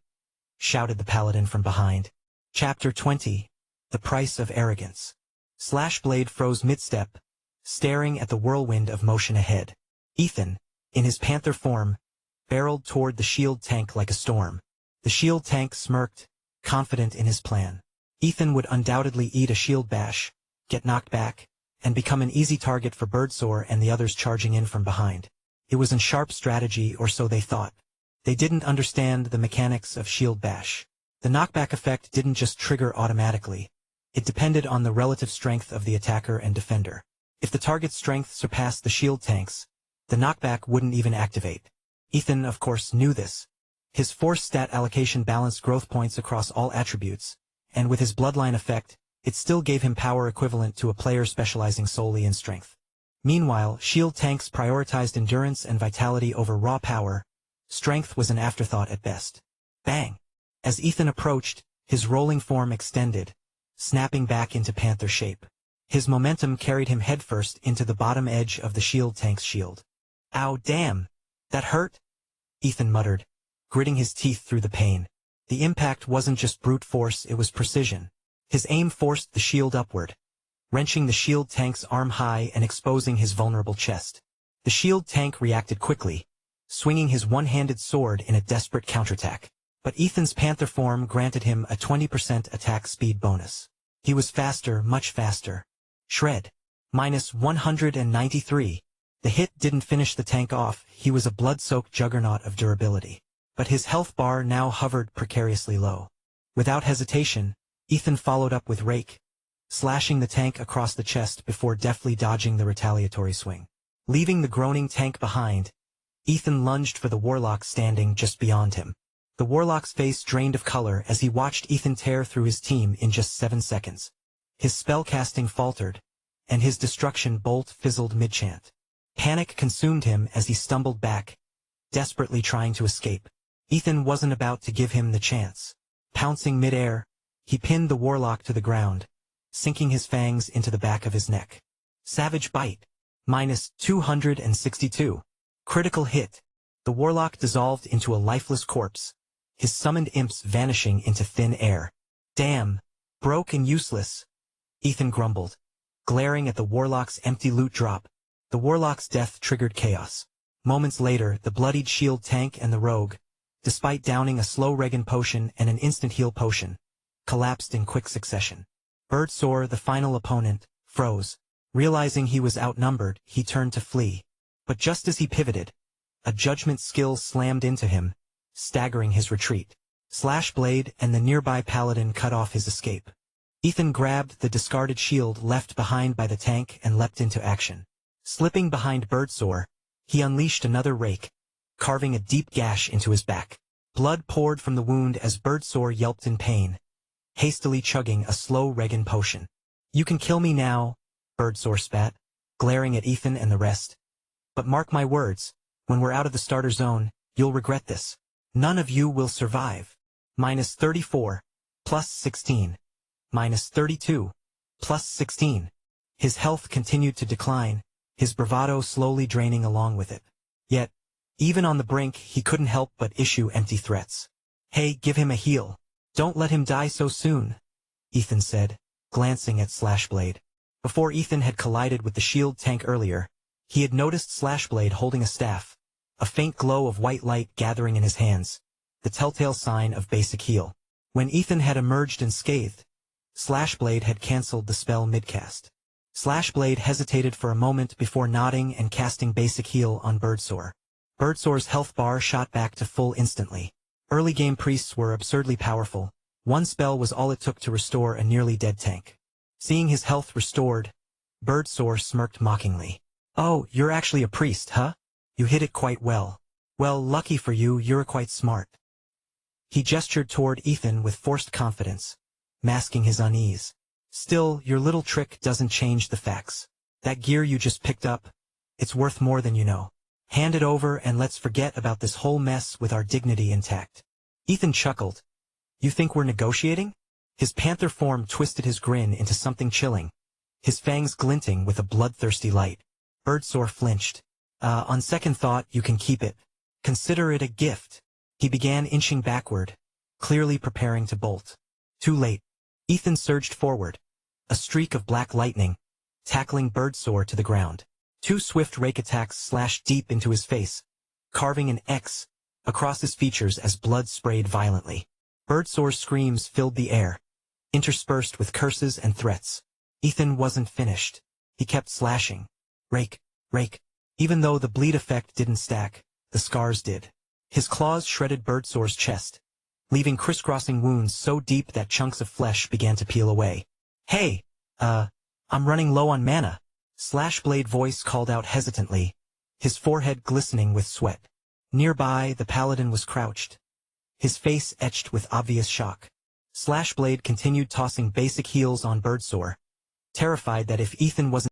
shouted the paladin from behind. Chapter 20. the price of arrogance. Slashblade froze mid-step, staring at the whirlwind of motion ahead. Ethan, in his panther form, barreled toward the shield tank like a storm. The shield tank smirked, confident in his plan. Ethan would undoubtedly eat a shield bash, get knocked back, and become an easy target for Birdsore and the others charging in from behind. It was a sharp strategy, or so they thought. They didn't understand the mechanics of shield bash. The knockback effect didn't just trigger automatically. It depended on the relative strength of the attacker and defender. If the target's strength surpassed the shield tank's, the knockback wouldn't even activate. Ethan, of course, knew this. His force stat allocation balanced growth points across all attributes, and with his bloodline effect, it still gave him power equivalent to a player specializing solely in strength. Meanwhile, shield tanks prioritized endurance and vitality over raw power. Strength was an afterthought at best. Bang! As Ethan approached, his rolling form extended, snapping back into panther shape. His momentum carried him headfirst into the bottom edge of the shield tank's shield. Ow, damn! That hurt? Ethan muttered, gritting his teeth through the pain. The impact wasn't just brute force, it was precision. His aim forced the shield upward, wrenching the shield tank's arm high and exposing his vulnerable chest. The shield tank reacted quickly, swinging his one-handed sword in a desperate counterattack. But Ethan's panther form granted him a 20% attack speed bonus. He was faster, much faster. Shred. -193. The hit didn't finish the tank off, he was a blood-soaked juggernaut of durability. But his health bar now hovered precariously low. Without hesitation, Ethan followed up with Rake, slashing the tank across the chest before deftly dodging the retaliatory swing. Leaving the groaning tank behind, Ethan lunged for the warlock standing just beyond him. The warlock's face drained of color as he watched Ethan tear through his team in just 7 seconds. His spellcasting faltered, and his destruction bolt fizzled mid-chant. Panic consumed him as he stumbled back, desperately trying to escape. Ethan wasn't about to give him the chance. Pouncing mid-air, he pinned the warlock to the ground, sinking his fangs into the back of his neck. Savage bite. -262. Critical hit. The warlock dissolved into a lifeless corpse, his summoned imps vanishing into thin air. Damn. Broke and useless. Ethan grumbled, glaring at the warlock's empty loot drop. The warlock's death triggered chaos. Moments later, the bloodied shield tank and the rogue, despite downing a slow regen potion and an instant heal potion, collapsed in quick succession. Birdsore, the final opponent, froze. Realizing he was outnumbered, he turned to flee. But just as he pivoted, a judgment skill slammed into him, staggering his retreat. Slashblade and the nearby paladin cut off his escape. Ethan grabbed the discarded shield left behind by the tank and leapt into action. Slipping behind Birdsore, he unleashed another rake, carving a deep gash into his back. Blood poured from the wound as Birdsore yelped in pain, hastily chugging a slow regen potion. "You can kill me now," Birdsore spat, glaring at Ethan and the rest. "But mark my words, when we're out of the starter zone, you'll regret this. None of you will survive. -34, +16. -32, +16. His health continued to decline, his bravado slowly draining along with it. Yet, even on the brink, he couldn't help but issue empty threats. "Hey, give him a heal. Don't let him die so soon," Ethan said, glancing at Slashblade. Before Ethan had collided with the shield tank earlier, he had noticed Slashblade holding a staff, a faint glow of white light gathering in his hands, the telltale sign of basic heal. When Ethan had emerged unscathed, Slashblade had cancelled the spell midcast. Slashblade hesitated for a moment before nodding and casting basic heal on Birdsore. Birdsore's health bar shot back to full instantly. Early game priests were absurdly powerful. One spell was all it took to restore a nearly dead tank. Seeing his health restored, Birdsore smirked mockingly. "Oh, you're actually a priest, huh? You hit it quite well. Well, lucky for you, you're quite smart." He gestured toward Ethan with forced confidence, masking his unease. "Still, your little trick doesn't change the facts. That gear you just picked up, it's worth more than you know. Hand it over and let's forget about this whole mess with our dignity intact." Ethan chuckled. "You think we're negotiating?" His panther form twisted his grin into something chilling, his fangs glinting with a bloodthirsty light. Birdsore flinched. On second thought, you can keep it. Consider it a gift." He began inching backward, clearly preparing to bolt. Too late. Ethan surged forward, a streak of black lightning, tackling Birdsore to the ground. 2 swift rake attacks slashed deep into his face, carving an X across his features as blood sprayed violently. Birdsore's screams filled the air, interspersed with curses and threats. Ethan wasn't finished. He kept slashing. Rake, rake. Even though the bleed effect didn't stack, the scars did. His claws shredded Birdsore's chest, leaving crisscrossing wounds so deep that chunks of flesh began to peel away. Hey, I'm running low on mana, Slashblade voice called out hesitantly, his forehead glistening with sweat. Nearby, the paladin was crouched, his face etched with obvious shock. Slashblade continued tossing basic heals on Birdsore, terrified that if Ethan wasn't...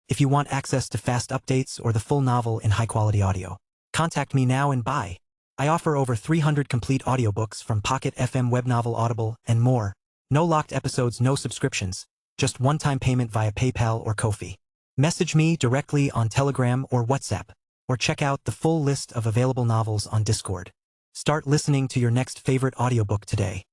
If you want access to fast updates or the full novel in high-quality audio, contact me now and buy. I offer over 300 complete audiobooks from Pocket FM, Webnovel, Audible, and more. No locked episodes, no subscriptions, just one-time payment via PayPal or Ko-fi. Message me directly on Telegram or WhatsApp, or check out the full list of available novels on Discord. Start listening to your next favorite audiobook today.